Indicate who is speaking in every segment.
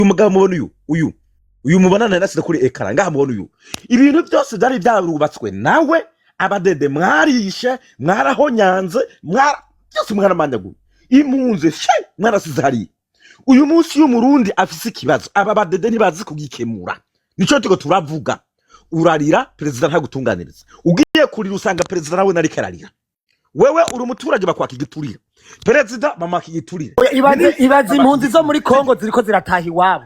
Speaker 1: umugabo mubona uyu mubonana nasize kuri ekara ngaha mubona ibintu byose byari byarubatswe nawe abadede mwarishe mwarahonyanze byose mwaramanyaguye impunzi mwarasize hariya uyu munsi y'umurundi afise ikibazo aba badede ntibazi kugikemura nico tuko turavuga urarira perezida ntagutunganiriza ugiye kurira usanga perezida nawe nari kararira wewe uri umuturage bakwaka igiturire perezida mama kigiturire
Speaker 2: ibaze impunzi zo muri Kongo ziriko zirataha iwabo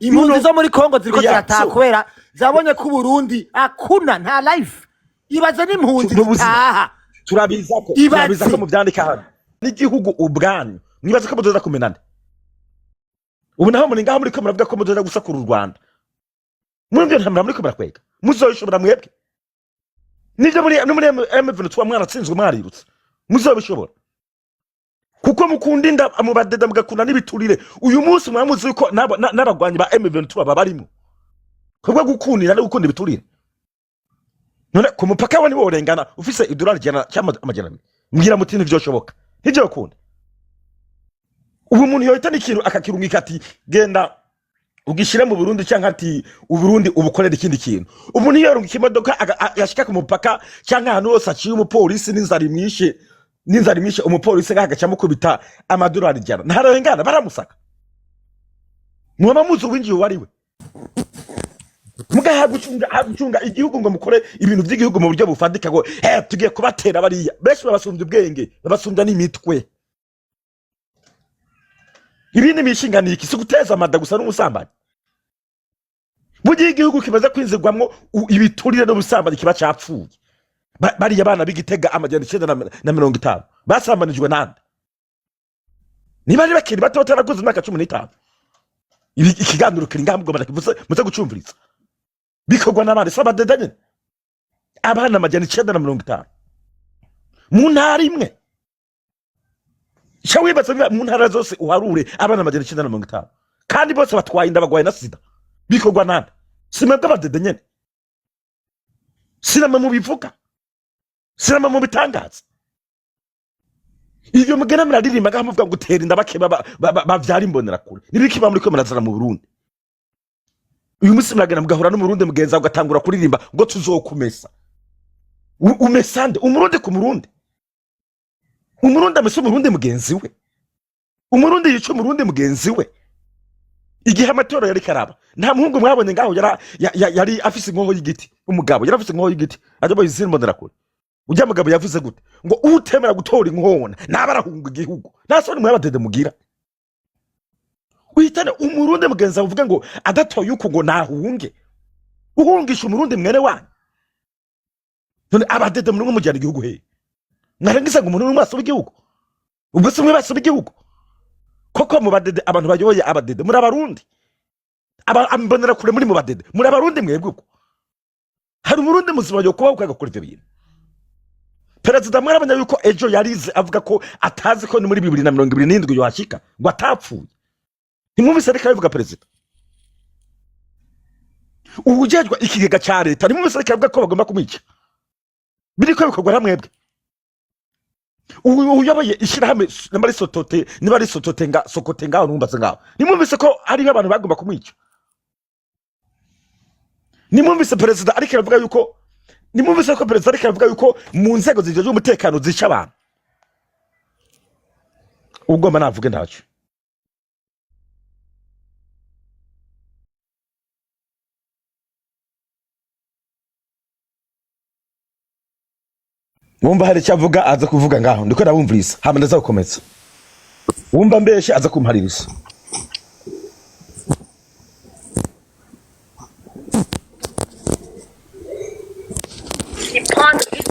Speaker 2: impunzi zo muri Kongo ziriko zirataha kubera zabonye ko Burundi akuna nta life ibaze n'impunzi zitaha
Speaker 1: turabiza ko mu byandika hano n'igihugu ubwanyu mwibaze ko muzoza kumenana ubu naho muri ngaho muri ko muravuga ko muzoza gusakura u Rwanda muri byo ntamara muri ko barakwega muzoyishobora mwebwe nivyo muri M23 mwaratsinzwe mwarirutse muzobishobora kuko mukunda inda amubadeda mugakunda n'ibiturire uyu munsi mwamuzi ko n'abagwanyi ba M23 babarimo kubwo gukundira no gukunda ibiturire none ku mupaka wani worengana ufise idolari cyangwa amajana mbwira muti nivyo shoboka nivyo ukunda ubu umuntu yohita n'ikintu akakirungika ati genda ugishire mu Burundi cyangwa ati uburundi ubukorera ikindi kintu umuntu yorunga ikimodoka yashika ku mupaka cyangwa ahantu hose aciye umupolisi n'inzara imwishe umupolisi agaca mukubita amadolari jana ntarengana baramusaka mwaba muzi winjiye wariwe mugahagucunga igihugu ngo mukore ibintu by'igihugu mu buryo bufadika ngo tugiye kubatera bariya benshi babasumbye ubwenge babasumbya n'imitwe ibindi mishinga iki si guteza amada gusa n'umusambanyi bugiye igihugu kimaze kwinzirwamwo ibiturire n'ubusambanyi kiba capfuye bariya bana b'Igitega amajana 950 basambanijwe nande niba ari bakiri bato bataraguze imyaka 15 ikiganiro kiri ngaho mugomba muze gucumviriza bikorwa n'abandi sabadede nyene abana amajana 950 mu ntara imwe shawe batsanga mu ntara zose uharure abana amajana 950 kandi bose batwaye indabagwaye na sida bikorwa nande simebwe abadede nyene sinama mu bivuga sinama mu bitangaza ivyo mugena muraririmba ngaho muvuga ngo tera indabake bavyara imbonera kure nibiki ba muri ko murazana mu Burundi uyu musi muragana mugahura no mu Burundi mugenza ugatangura kuririmba ngo tuzokumesa umesande umurundi ku murundi umurundi amese umurundi mugenzi we umurundi yico umurundi mugenzi we igihe amatora yari karaba nta muhungu mwabonye ngaho yari afise inkoho y'igiti umugabo yari afise inkoho y'igiti ajya bayizira imbonera kure ujya mugabo yavuze gute ngo utemera gutora inkona nabarahunga igihugu nasone mwabadede mugira uhitane umurundi mugenza uvuga ngo adatoye uko ngo nahunge uhungisha umurundi mwene wanyu none abadede muri mujyana igihugu he mwarangiza ngo umuntu n'umwaso w'igihugu ubwo se mwe baso b'igihugu koko mu badede abantu bayoye abadede muri abarundi ambonera kure muri mu badede muri abarundi mwebwe uko hari umurundi muzima yo kuba ukagakora ivyo bintu perezida mwarabanya yuko ejo yarize avuga ko atazi ko ni muri 2027 yohashika ngo atapfuye nimumvise reka bivuga perezida ubujejwe ikigega cya leta nimumvise reka bivuga ko bagomba kumwica biriko bikorwa namwebwe uyoboye ishirahamwe n'abari sotote nibari sotote sokote ngaho numbaze ngaho nimumvise ko ari abantu bagomba kumwica nimumvise perezida ariko aravuga yuko nimumvise ko perezida ariko aravuga yuko mu nzego zijeje umutekano zica abantu ugomba navuge ntacyo wumva hari cyavuga aza kuvuga ngaho ndiko ndabumviriza hama ndaza gukomeza wumva mbeshe aza kumpaririza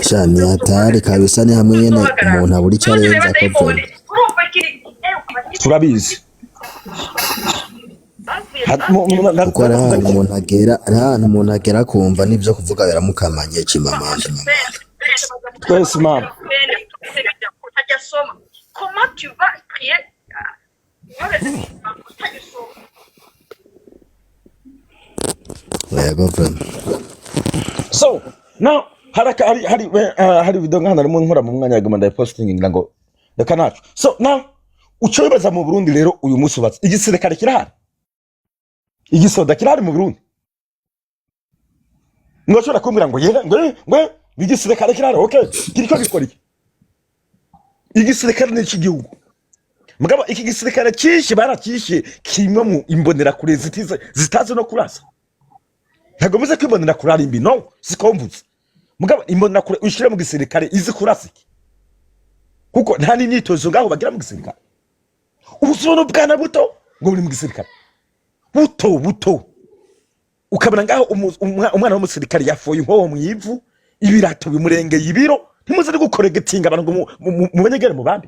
Speaker 3: shani hatari kabisa ni hamwe nyene umuntu aburi cyarenza ko
Speaker 1: turabizi
Speaker 3: kuko ari ahantu umuntu agera kumva n'ibyo kuvuga biramukamanye kimamanje
Speaker 1: twese mama
Speaker 4: comment tu vas prier
Speaker 1: so now hari video ngana mu nkora mu mwanya gama nda posting ngira ngo reka nacu so now ucoyebeza mu Burundi rero uyu musi ubatse igisirikare kirahari igisoda kirari mu Burundi ngoshobora kumbwira ngo yera ngo igisirikare kirari okay kiriko gikora iki igisirikare ni iki gihugu mugabo iki gisirikare cyinshi barakishe kimwe mu imbonera kure zitaze no kurasa ntago muze kwibonera kurari imbi no sikomvuze mugabo imbonera kure ushire mu gisirikare izi kurasa iki kuko nta n'imyitozo ngaho bagira mu gisirikare ubusono bwana buto ngo buri mu gisirikare buto ukabona ngaho umwana w'umusirikare yafoye inkoho mu ivu ibirato bimurengeye ibiro ntimuze gukoregetinga abantu mu banyegere mu bandi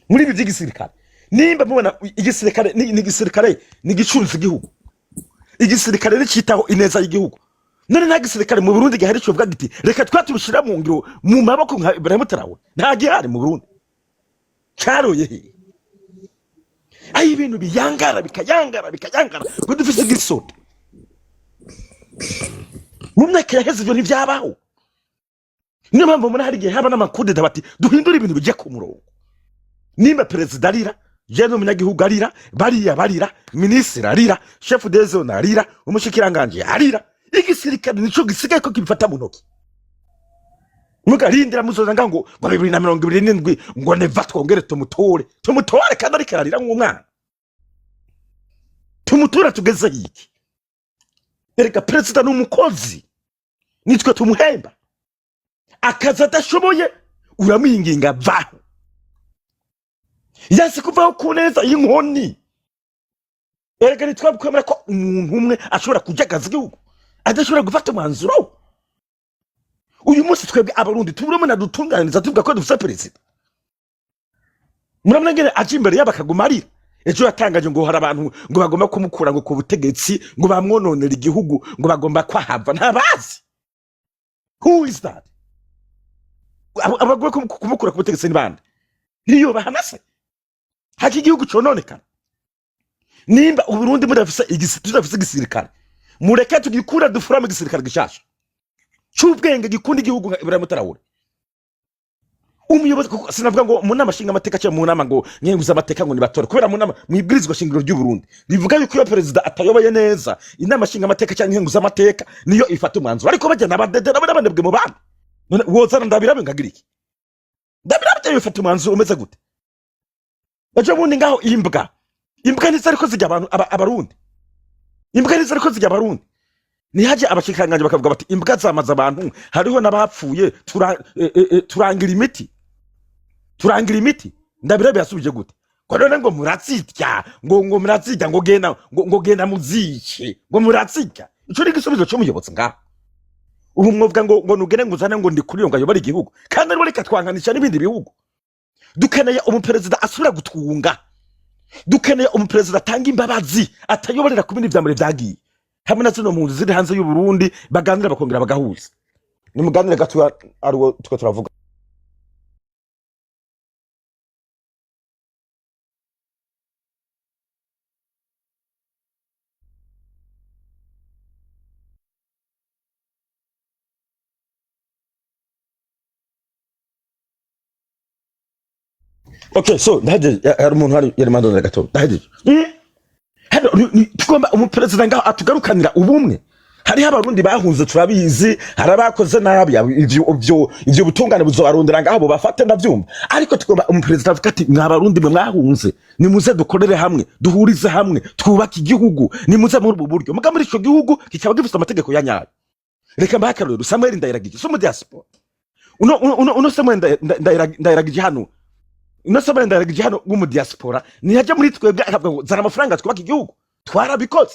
Speaker 1: muri ibi by'igisirikare nimba mubona igisirikare ni gisirikare ni gicuruza igihugu igisirikare ricitaho ineza y'igihugu none nta gisirikare mu Burundi gihari cyo vuga giti reka twaturushira mu ngiro mu maboko nka Ibrahim Traoré nta gihari mu Burundi cyaroye he ayi ibintu biyangara bikayangara ngo dufise gisoda mu myaka yaheze ibyo ntivyabaho niyo mpamvu muri hari igihe haba n'amakudeta bati duhindura ibintu bijye ku murongo nimba perezida arira je n'umunyagihugu arira barira minisitiri arira chef de zone arira umushikiranganje arira igisirikare nico gisigaye ko kibifata mu ntoki mugarindira muzoza ngo 2027 ngo neva twongere tumutore kandi ariko ararira nk'umwana tumutura tugeze iki erega perezida n'umukozi nitwe tumuhemba akaza adashoboye uramwinginga vaho yasi kuvaho ku neza y'inkoni erega nitwabukwemera ko umuntu umwe ashobora kujagaza igihugu adashobora gufata umwanzuro uyu munsi twebwe abarundi tuburimo nadutunganiza tuvuga ko dufite perezida muramuna ngene aje imbere y'abakagumarira ejo yatangaje ngo hari abantu ngo bagomba kumukura ngo ku butegetsi ngo bamwononera igihugu ngo bagomba kwahava ntabazi who is that abagomba kumukura ku butegetsi ni bande niyo bahanase haki igihugu cononekana nimba uburundi mudafise igisirikare mureke tugikura dufura mu gisirikare gishasha cy'ubwenge gikunda igihugu nka Ibrahim Traoré umuyobozi sinavuga ngo mu nama shinga amateka cyangwa mu nama ngo nyenguza amateka ngo nibatore kubera mu nama mwibwirizwa shingiro ry'u Burundi bivuga yuko iyo perezida atayoboye neza inama shinga amateka cyangwa nyenguza amateka niyo ifata umwanzuro ariko bajya nabadedera n'abanebwe mu bandi wozana ndabirabe ngagira iki ndabirabe bifata umwanzuro umeze gute baje bundi ngaho imbwa nizo ariko zijya abantu abarundi imbwa nizo ariko zijya abarundi nihaje abashikanganje bakavuga bati imbwa zamaza abantu hariho nabapfuye turangira imiti ndabirabe yasubije gute ko none ngo muratsitya ngo muratsitya ngo genda muzice ngo muratsitya ico ni gisubizo cyo muyobotse ngaho ubu mwovuga ngo nugene nguzane ngo ndi kuri yo ngayobora igihugu kandi ari reka twanganisha n'ibindi bihugu dukeneye umuperezida asubira gutwunga dukeneye umuperezida atanga imbabazi atayoborera ku bindi vyamure vyagiye hamwe na zino mpunzi ziri hanze y'u Burundi baganira bakongera bagahuza ni muganire gato ariwo tuko turavuga okay so ndaje hari umuntu hari yari mandonera gato ndaje hano tugomba umuperezida ngaho atugarukanira ubumwe hari abarundi bahunze turabizi harabakoze nabi ivyo butungane buzobarondera ngaho bo bafate ndavyumva ariko tugomba umuperezida avuga ati mwabarundi mwe mwahunze nimuze dukorere hamwe duhurize hamwe twubaka igihugu nimuze muri ubu buryo muga muri ico gihugu kikaba gifite amategeko ya nyayo reka mbakarero Samuel Ndayiragije so mu diaspora uno Samuel Ndayiragije hano Samuel Ndayiragije hano mu diaspora nihaje muri twebwe akavuga ngo zara amafaranga twubaka igihugu twarabikoze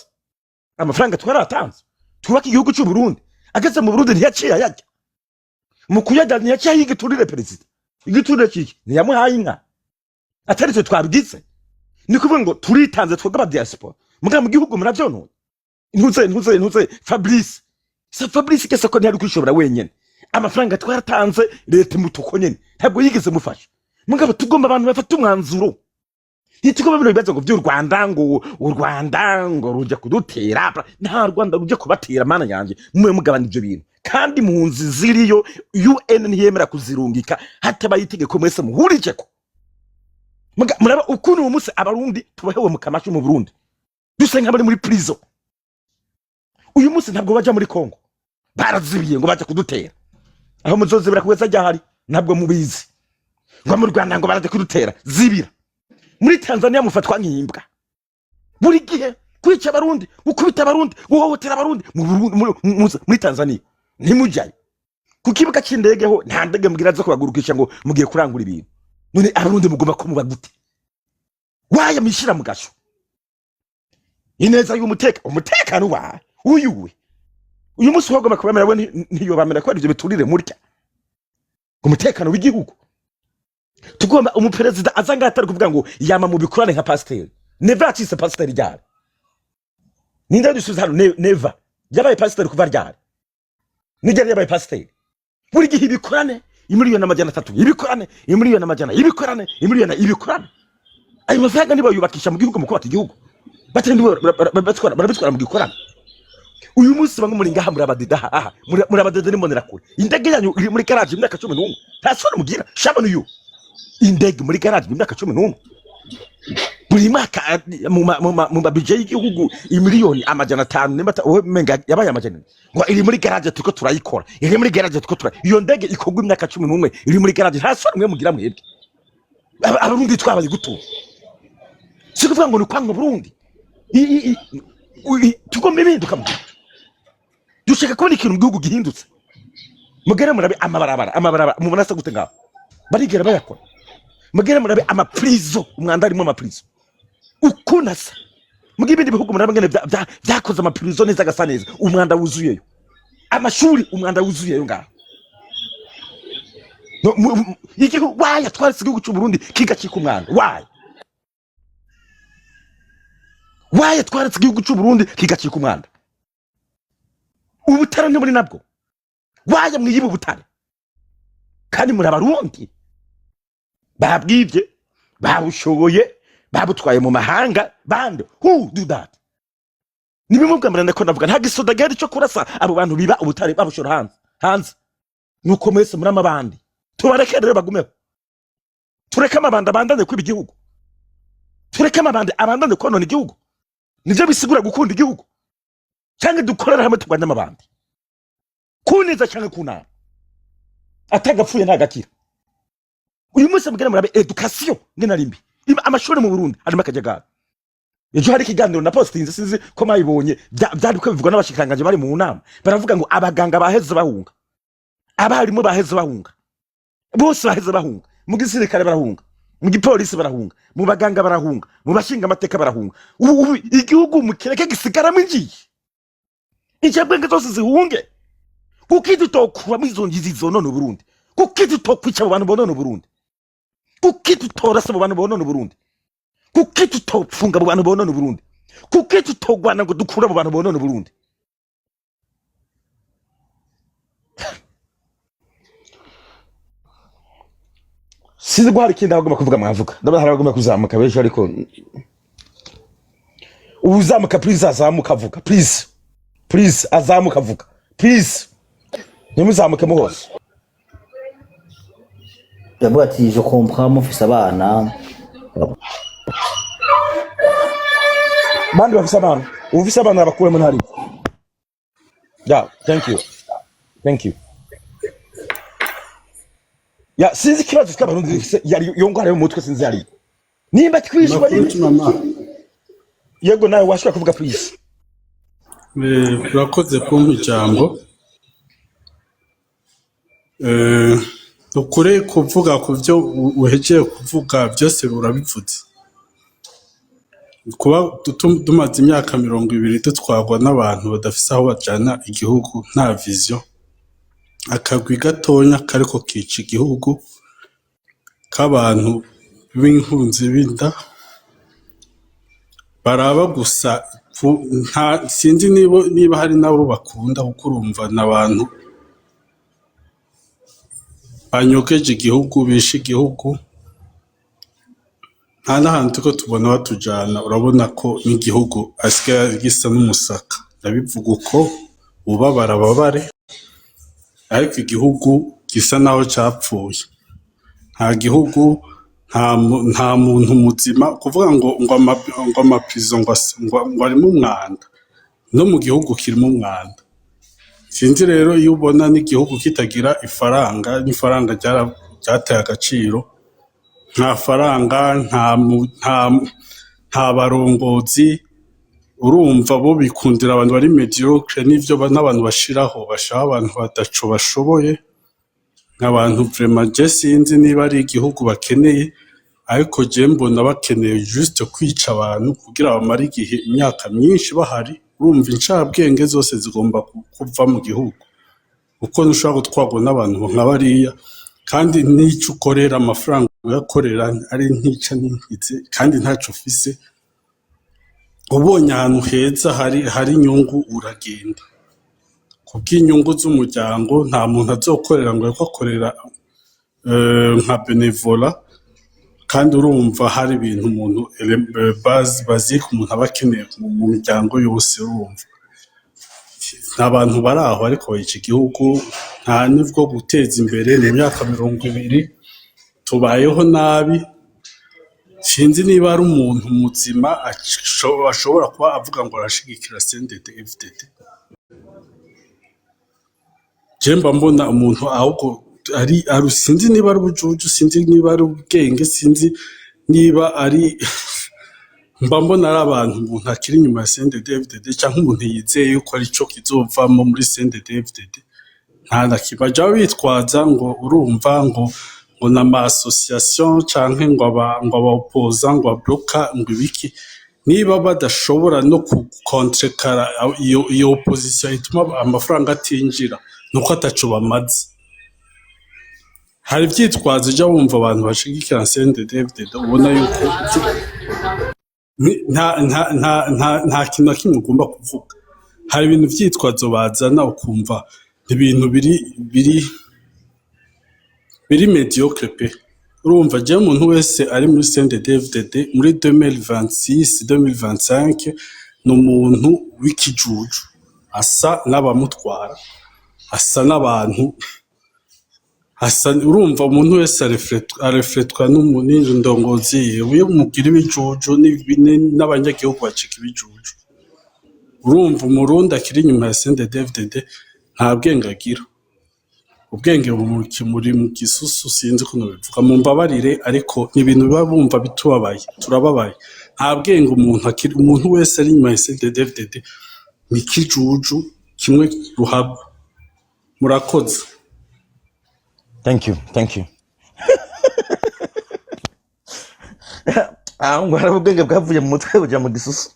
Speaker 1: amafaranga twaratanze twubaka igihugu cy'u Burundi ageze mu Burundi ntiyaciye yajya mu kuyajya ntiyaciye yigiturire perezida igiturire kiki ntiyamuhaye inka atari twe twabigize ni kuvuga ngo turitanze twebwe aba diaspora muga mu gihugu muravyonone ntuze Fabrice kese ko ntiyari kwishobora wenyene amafaranga twaratanze leta mutuko nyene ntabwo yigeze mufasha mugabo tugomba abantu bafata umwanzuro Nitugomba bino bibazo ngo by'u Rwanda ngo u Rwanda ngo rujya kudutera nta Rwanda rujya kubatera mana yanje mwe mugabana ibyo bintu kandi munzi ziriyo UN ntiyemera kuzirungika hatabaye itegeko mwese muhurije ko muraba ukuntu umunsi abarundi tubahewe mu kamashu mu Burundi dusenga bari muri prison uyu munsi ntabwo baja muri Kongo barazibiye ngo baje kudutera aho muzozibira kugeza ryahari ntabwo mubizi ngo mu Rwanda ngo baraje kudutera zibira muri Tanzania mufatwa nk'imbwa buri gihe kwica abarundi gukubita abarundi guhohotera abarundi muri Tanzania ntimujaye ku kibuga cy'indege ho nta ndege mbwira zo kubagurukisha ngo mugiye kurangura ibintu none abarundi mugomba ko muba gute waya mishira mu gasho ineza umutekano wa uyuwe uyu munsi wagomba kubamera we ntiyo bamera ko ibyo biturire murya umutekano w'igihugu tugomba umuperezida azanga atari kuvuga ngo yama mu bikorane nka pasteur never atise pasteur ryari ninde dusubiza hano never yabaye pasteur kuva ryari nigere yabaye pasteur buri gihe ibikorane imiliyoni amajana 3 ibikorane imiliyoni amajana ibikorane imiliyoni ibikorane ayo mafaranga niba yubakisha mu gihugu mu kubaka igihugu batendi barabitwara mu gikorane uyu munsi bamwe muri ngaha murabadede nimbonera kure indege yanyu iri muri garage imyaka 11 ntasore mugira shabano yu indege muri garage imyaka 11 buri mwaka mu babije y'igihugu imiliyoni amajana 5 nimba menga yabaye amajana ngo iri muri garage tuko turayikora iri muri garage tuko iyo ndege ikogwa imyaka 11 iri muri garage ntasore mwe mugira mwebwe abarundi twabaye gutu sikuvuga ngo ni kwanga Burundi tugomba ibinduka mu dushaka kubona ikintu mu gihugu gihindutse mugere murabe amabarabara mubona se gute ngaho barigera bayakora mugere murabe amaprizo umwanda arimo amaprizo ukunasa mugiye ibindi bihugu murabe ngene byakoze amaprizo neza gasa neza umwanda wuzuyeyo amashuri umwanda wuzuyeyo ngaho no igihugu waya twaretse igihugu cy'u Burundi kigacika umwanda waya twaretse igihugu cy'u Burundi kigacika umwanda ubutare ni muri nabwo waya mwiyiba ubutare kandi muri abarundi babwibye babushoboye babutwaye mu mahanga bande who do that nibimubwamira ko ndavuga nta gisoda gari cyo kurasa abo bantu biba ubutare babushora hanze nuko mwese muri amabandi tubareke rero bagumeho tureke amabandi abandane kwiba igihugu tureke amabandi abandane konona igihugu nivyo bisigura gukunda igihugu cyangwa dukorera hamwe tugwanya amabandi kuneza cyangwa kunana atagapfuye ntagakira uyu munsi mugere murabe education ngena rimbi amashuri mu Burundi arimo akajagara ejo hari kiganiro na postinze sinzi ko mayibonye byari ko bivugwa n'abashikanganje bari mu nama baravuga ngo abaganga baheze bahunga abarimo baheze bahunga bose baheze bahunga mu gisirikare barahunga mu gipolisi barahunga mu baganga barahunga mu bashinga amateka barahunga ubu igihugu mukireke gisigaramo ingiye icebwenge zose zihunge kukidutokuba mizongizi zonone Burundi kukidutokwica abantu bonone Burundi kukidutorasa abantu bonone Burundi kukidutopfunga abantu bonone Burundi kukidutogwana ngo dukura abantu bonone Burundi sizi gwari kinda bagomba kuvuga mwavuga ndabona haragomba kuzamuka bejo ariko uzamuka please azamuka avuga please azamuka avuga please nimuzamuke mu hose
Speaker 5: D'abord, je comprends mon fils abana.
Speaker 1: Bandi bafise abana ufise abana bakuremo ntari thank you ya sinzi kibazo cy'abarundi yari yongara yo mutwe sinzi yari nimba twishwa yego nawe washaka kuvuga please
Speaker 6: urakoze kumpa ijambo ukure kuvuga ku byo uhegeye kuvuga byose urabivuze kuba tumaze imyaka 20 dutwagwa n'abantu badafise aho bajana igihugu nta vision akagwi gatonya kariko kica igihugu k'abantu b'inkunzi binda baraba gusa nta sinzi niba hari nabo bakunda kukurumva n'abantu banyogeje igihugu bishe igihugu nta n'ahantu ko tubona batujana urabona ko n'igihugu asigaye gisa n'umusaka ndabivuga uko ubabara babare ariko igihugu gisa naho capfuye nta gihugu nta muntu muzima kuvuga ngo amaprizo ngo arimo umwanda no mu gihugu kirimo umwanda. Sinzi rero iyo ubona n'igihugu kitagira ifaranga n'ifaranga ryateye agaciro, nta faranga nta barongozi, urumva bo bikundira abantu bari mediocre n'ivyo n'abantu bashiraho abantu badaco bashoboye nk'abantu vraiment je sinzi niba ari igihugu bakeneye, ariko je mbona bakeneye juste kwica abantu kugira bamara igihe imyaka myinshi bahari. Urumva incabwenge zose zigomba kuva mu gihugu uko ntushobora gutwarwa n'abantu nka bariya, kandi n'icyo ukorera amafaranga uyakorera ari ntica n'inkize kandi ntaco ufise. Ubonye ahantu heza hari inyungu uragenda kubw'inyungu z'umuryango. Nta muntu azokorera ngo ariko akorera nka benevola, kandi urumva hari ibintu umuntu basique umuntu aba akeneye mu miryango yose. Urumva nta bantu bari aho ariko iki gihugu nta nibwo guteza imbere. Mu myaka 20 tubayeho nabi. Sinzi niba ari umuntu muzima ashobora kuba avuga ngo arashigikira CNDD-FDD. Jemba mbona umuntu ahubwo ari sinzi niba ari ubujuju, sinzi niba ari ubwenge, sinzi niba ari mba mbona ari abantu umuntu akiri inyuma ya CNDD-FDD cyangwa umuntu yizeye yuko ari cyo kizovamo muri CNDD-FDD. Nta nakibaja bitwaza ngo urumva ngo n'ama association canke ngo abapoza ngo abloka ngo ibiki, niba badashobora no kukontrekara iyo opposition ituma amafaranga atinjira nuko ataco bamaze. Hari vyitwazo ija wumva abantu bashigikira CNDD-FDD ubona yuko nta kintu na kimwe ugomba kuvuga. Hari ibintu vyitwazo bazana ukumva ibintu biri mediocre pe. Urumva je umuntu wese ari muri CNDD-FDD muri 2026-2025 n'umuntu w'ikijuju, asa n'abamutwara, asa n'abantu, urumva umuntu wese arefletwa n'indongozi yewe umugira ibijuju n'abanyagihugu bacika ibijuju. Urumva umurundi akiri inyuma ya CNDD-FDD nta bwenge agira. Ubwenge muri mu gisusu sinzi ko bivuga mu mbabarire, ariko n'ibintu biba bumva bitubabaye, turababaye. Nta bwenge umuntu wese ari inyuma ya CNDD-FDD ni kijuju kimwe ruhabwa. Murakoze.
Speaker 1: Thank you ngo hari ubwenge bwavuye mu mutwe bujya mu gisusu.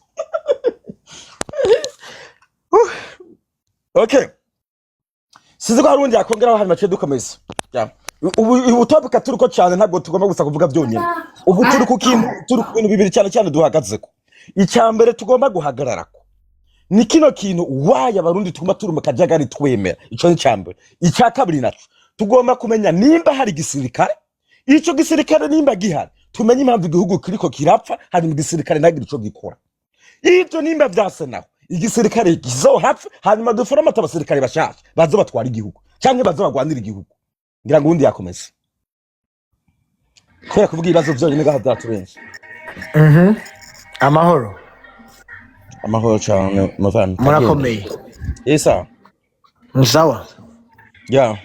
Speaker 1: Okay, sizi ko harundi yakongeraho hanyuma cyo dukomeza. Ubu topic turuko cyane ntabwo tugomba gusa kuvuga byonyine. Ubu turi ku bintu bibiri cyane duhagazeko. Icyambere tugomba guhagararako ni kino kintu waya abarundi tugomba turi mu kajagari twemera. Ico ni cyambere. Icya kabiri naco tugomba kumenya nimba hari gisirikare, ico gisirikare nimba gihari tumenye impamvu igihugu kiriko kirapfa, hari mu gisirikare ntagira ico gikora. Ivyo nimba vyase naho igisirikare kizohapfa, hanyuma duforoma abasirikare bashasha bazo batwara igihugu cyangwa bazo bagwanira igihugu. Ngira ngo undi yakomeza ko kuvuga ibibazo byonyine gaha byaturenze.
Speaker 2: Amahoro
Speaker 1: cyane muvana
Speaker 2: murakomeye.
Speaker 1: Isa
Speaker 2: Nsawa.
Speaker 1: Yeah.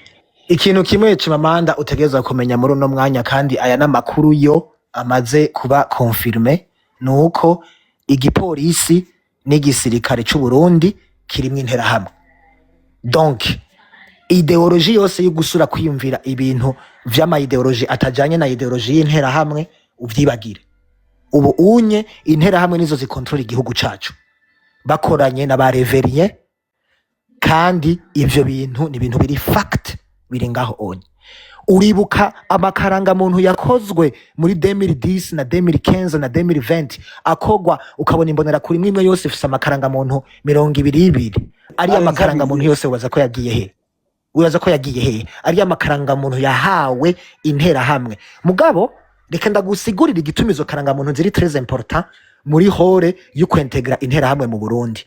Speaker 2: Ikintu kimwe Chimamanda utegeza kumenya muri no mwanya, kandi aya namakuru yo amaze kuba confirme, nuko igipolisi n'igisirikare cy'u Burundi kirimwe intera hamwe. Donc ideologie yose yo gusura kwiyumvira ibintu vy'ama ideologie atajanye na ideologie y'intera hamwe uvyibagire. Ubu unye intera hamwe nizo zikontrola igihugu cacu bakoranye na ba reverien, kandi ivyo bintu ni ibintu biri fact biri ngaho onye. Uribuka amakaranga muntu yakozwe muri 2010 na 2015 na 2020 akogwa, ukabona imbonera kuri mwimwe yose ifise amakaranga muntu 22 ari amakaranga muntu yose waza ko yagiye he? Uraza ko yagiye he? Ari amakaranga muntu yahawe intera hamwe. Mugabo reka ndagusigurira igitumizo karanga muntu ziri très important muri hore yo kwintegra intera hamwe mu Burundi.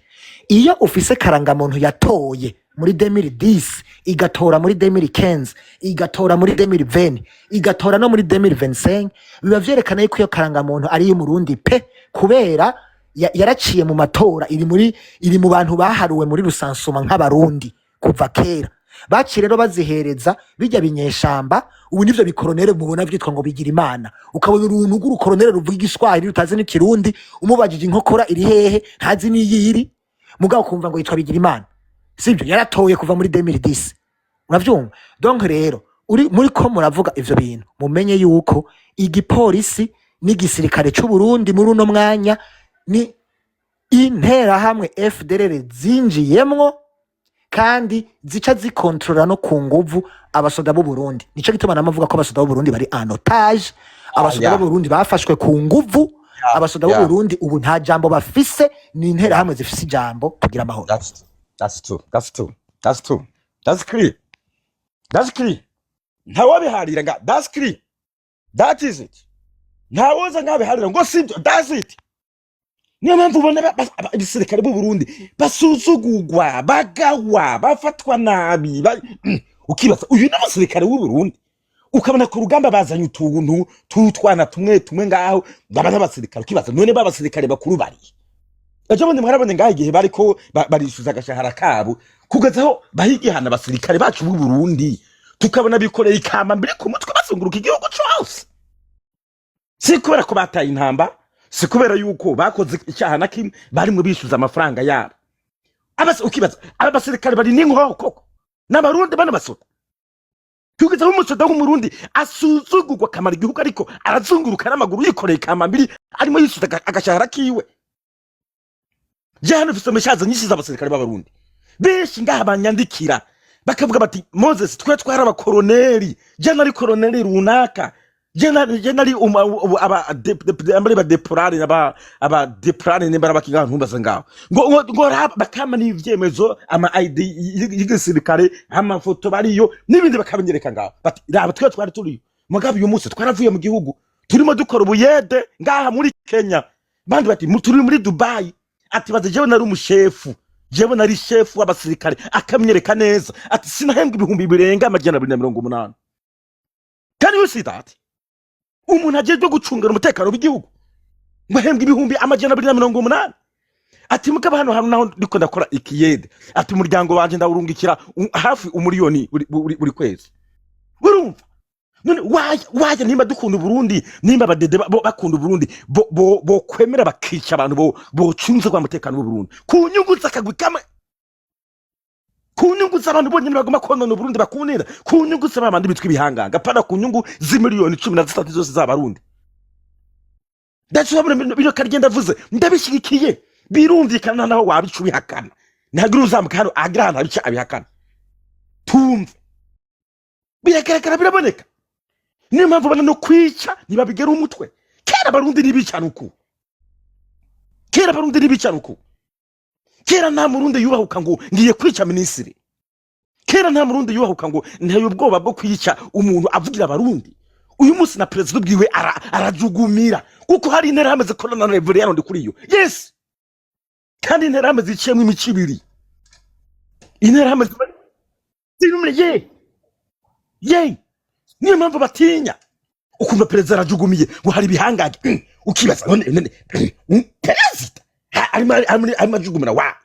Speaker 2: Iyo ufise karanga muntu yatoye muri 2010 igatora muri 2015 igatora muri 2020 igatora no muri 2025 biba vyerekana yuko iyo karangamuntu ari yo Murundi pe kubera yaraciye mu matora iri mu bantu baharuwe muri rusansuma nk'abarundi kuva kera baci rero bazihereza bijya binyeshamba ubu nivyo bikoronere mubona vyitwa ngo bigira imana ukabona uruntu rw'urukoronere ruvuga igiswahili rutazi n'ikirundi umubajije inkokora iri hehe ntazi n'iyiri mugabo kumva ngo yitwa bigira imana sibyo yaratoye kuva muri 2010 uravyumva donc rero uri muri ko muravuga ivyo bintu mumenye yuko igipolisi n'igisirikare cy'u Burundi muri uno mwanya ni intera hamwe FDLR zinjiyemwo kandi zica zikontrola no ku nguvu abasoda b'u Burundi nico gituma namavuga ko abasoda b'u Burundi bari en otage abasoda b'u Burundi bafashwe ku nguvu abasoda b'u Burundi ubu nta jambo bafise ni intera hamwe zifise ijambo kugira amahoro.
Speaker 1: That's clear ntawabiharira nga that's clear that is it ntawoza ngabiharira ngo sibyo that's it niyo mpamvu ubona abasirikare b'u Burundi basuzugurwa bagawa bafatwa nabi ukibaza uyu n'abasirikare b'u Burundi ukabona ku rugamba bazanye utuntu tutwana tumwe ngaho ngabana abasirikare ukibaza none babasirikare bakuru bari ejo bundi mwarabone ngaho igihe bariko barishuza agashahara kabo kugezaho bahigihana abasirikare bacu b'u Burundi tukabona bikoreye ikamba mbere ku mutwe basunguruka igihugu cyose si kubera ko bataye intamba si kubera yuko bakoze icyaha na kimwe bari mu bishuza amafaranga yabo ukibaza abasirikare bari n'inkoho koko n'abarundi bana basota tugize umusoda w'umurundi asuzugurwa kamara igihugu ariko arazunguruka n'amaguru yikoreye ikamba mbere arimo yishuza agashahara kiwe jana fisome shaza nyinshi z'abasirikare b'abarundi benshi ngaha banyandikira bakavuga bati Moses twe twara abakoroneri jana ari koroneri runaka jana ari aba deporare aba deporare nembara bakinga ntumbaza ngaho ngo bakama n'ivyemezo ama ID y'igisirikare amafoto bariyo n'ibindi bakabinyereka ngaho bati raba twe twari turi mugabe uyu munsi twaravuye mu gihugu turimo dukora ubuyede ngaha muri Kenya bandi bati turi muri Dubai ati baze jewe nari umushefu jewe nari shefu w'abasirikare akamyereka neza ati sinahembwa ibihumbi birenga amajana 280 can you see that umuntu agiye gucungana umutekano w'igihugu ngo ahembwa ibihumbi amajana 280 ati mukaba hano naho ndiko ndakora ikiyede ati umuryango wanje ndawurungikira hafi umuriyoni buri kwezi urumva none waje nimba dukunda Burundi nimba badede bakunda Burundi bo kwemera bakica abantu bo cunze kwa mutekano w'u Burundi kunyungu zakagwi kama kunyungu z'abantu bonyine bagoma konona Burundi bakunira kunyungu z'abandi bitwa ibihanganga pana kunyungu z'imiliyoni 13 zose z'abarundi ndacho bino karigenda vuze ndabishigikiye birumvikana naho wabicu bihakana ntagira uzamuka hano agrana bica abihakana tumve biragaragara biraboneka niyo mpamvu bana no kwica ntibabigera umutwe kera abarundi nibicana uku kera nta murundi yubahuka ngo ngiye kwica minisitiri kera nta murundi yubahuka ngo ntayo ubwoba bwo kwica umuntu avugira abarundi uyu munsi na president ubwiwe arajugumira kuko hari intera hameze korona na revolution ndi kuri yo yes kandi intera hameze iciyemo imicibiri intera hameze sinumye ye niyo mpamvu batinya ukumva president arajugumiye ngo hari bihangaje ukibaza none president arimo ajugumira wa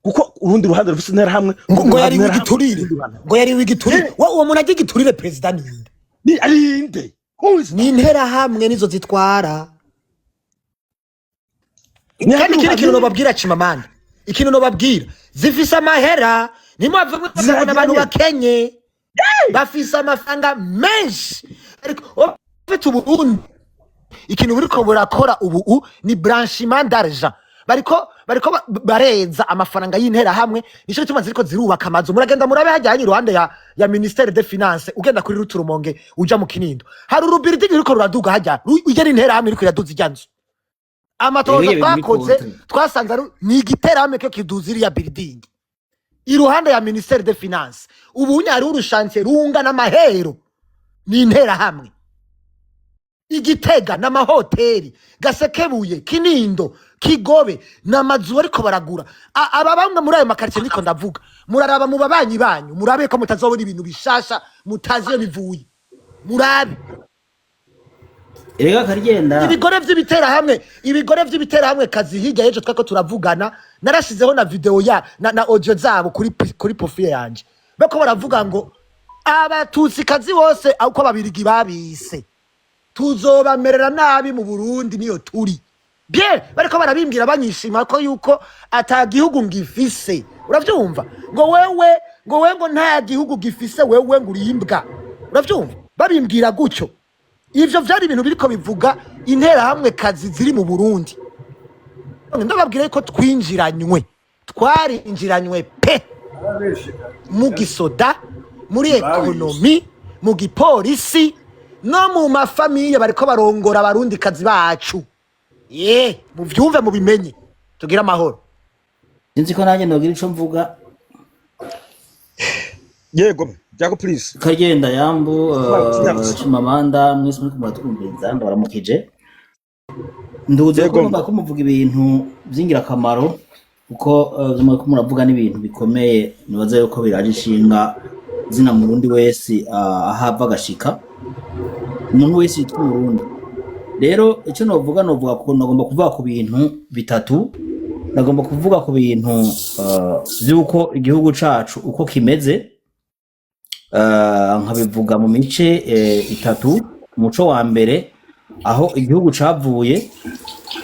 Speaker 1: kuko urundi ruhande rufise intera hamwe
Speaker 2: ngo yari wigiturire uwo muntu agiye giturire president
Speaker 1: ni arinde
Speaker 2: ni intera hamwe nizo zitwara kandi kintu nobabwira Chimamanda ikintu nobabwira zifise amahera nimwe bavuna abantu bakenye bafise amafaranga menshi ariko ufite Burundi ikintu buriko burakora ubu ni blanchiment d'argent bariko bareza amafaranga y'intera hamwe nico cyuma ziriko zirubaka amazu muragenda murabe hajyanye iruhande ya ministère des finances ugenda kuri Ruturumonge uja mu Kinindo hari urubiridi ruriko ruraduga hajya ugera intera hamwe iriko iraduza ijyanzo amatoza twakoze twasanze ni igitera hamwe cyo kiduziri ya building iruhande ya ministère des finances ubu nyari urushantier runga n'amahero ni intera hamwe Igitega n'amahoteli, Gasekebuye, Kinindo, Kigobe n'amazu ariko baragura. Aba bamwe muri ayo makaritsiye niko ndavuga. Muraraba mu babanyi banyu, murabe ko mutazobona ibintu bishasha mutazi iyo bivuye. Murabe.
Speaker 5: Erega karigenda.
Speaker 2: Ibigore vy'ibitera hamwe kazi hirya yejo twako turavugana. Narashizeho na video na audio zabo kuri profile yanje. Bako baravuga ngo abatutsi kazi bose uko babirigi babise. Tuzobamerera nabi mu Burundi niyo turi. Bien, bariko barabimbira banyishima ko yuko atagihugu ngifise. Uravyumva? Ngo wewe ngo nta gihugu gifise wewe ngo urimbwa. Uravyumva? Babimbwira gutyo. Ivyo vyari ibintu biriko bivuga intera hamwe kazi ziri mu Burundi. Ndababwira ko twarinjiranywe pe. Mu gisoda, muri ekonomi, mu gipolisi, no mu mafamiye bariko barongora abarundi kazi bacu. Muvyumve mubimenye. Tugira amahoro.
Speaker 5: Sinzi ko nanjye nogira ico mvuga.
Speaker 1: Yego, Jago please.
Speaker 5: Kagenda Yambu Chimamanda mwese muri kumutwumviza ndabaramukije. Nduze ko ngomba kumuvuga ibintu byingira kamaro uko zimwe ko muravuga n'ibintu bikomeye nibaza yuko biraje ishinga zina mu Burundi wese ahava agashika. Umuntu wese yitwa Burundi. Rero icyo novuga ko nagomba kuvuga ku bintu bitatu. Nagomba kuvuga ku bintu by'uko igihugu cacu uko kimeze. Nkabivuga mu mice itatu. Umuco wa mbere aho igihugu cavuye,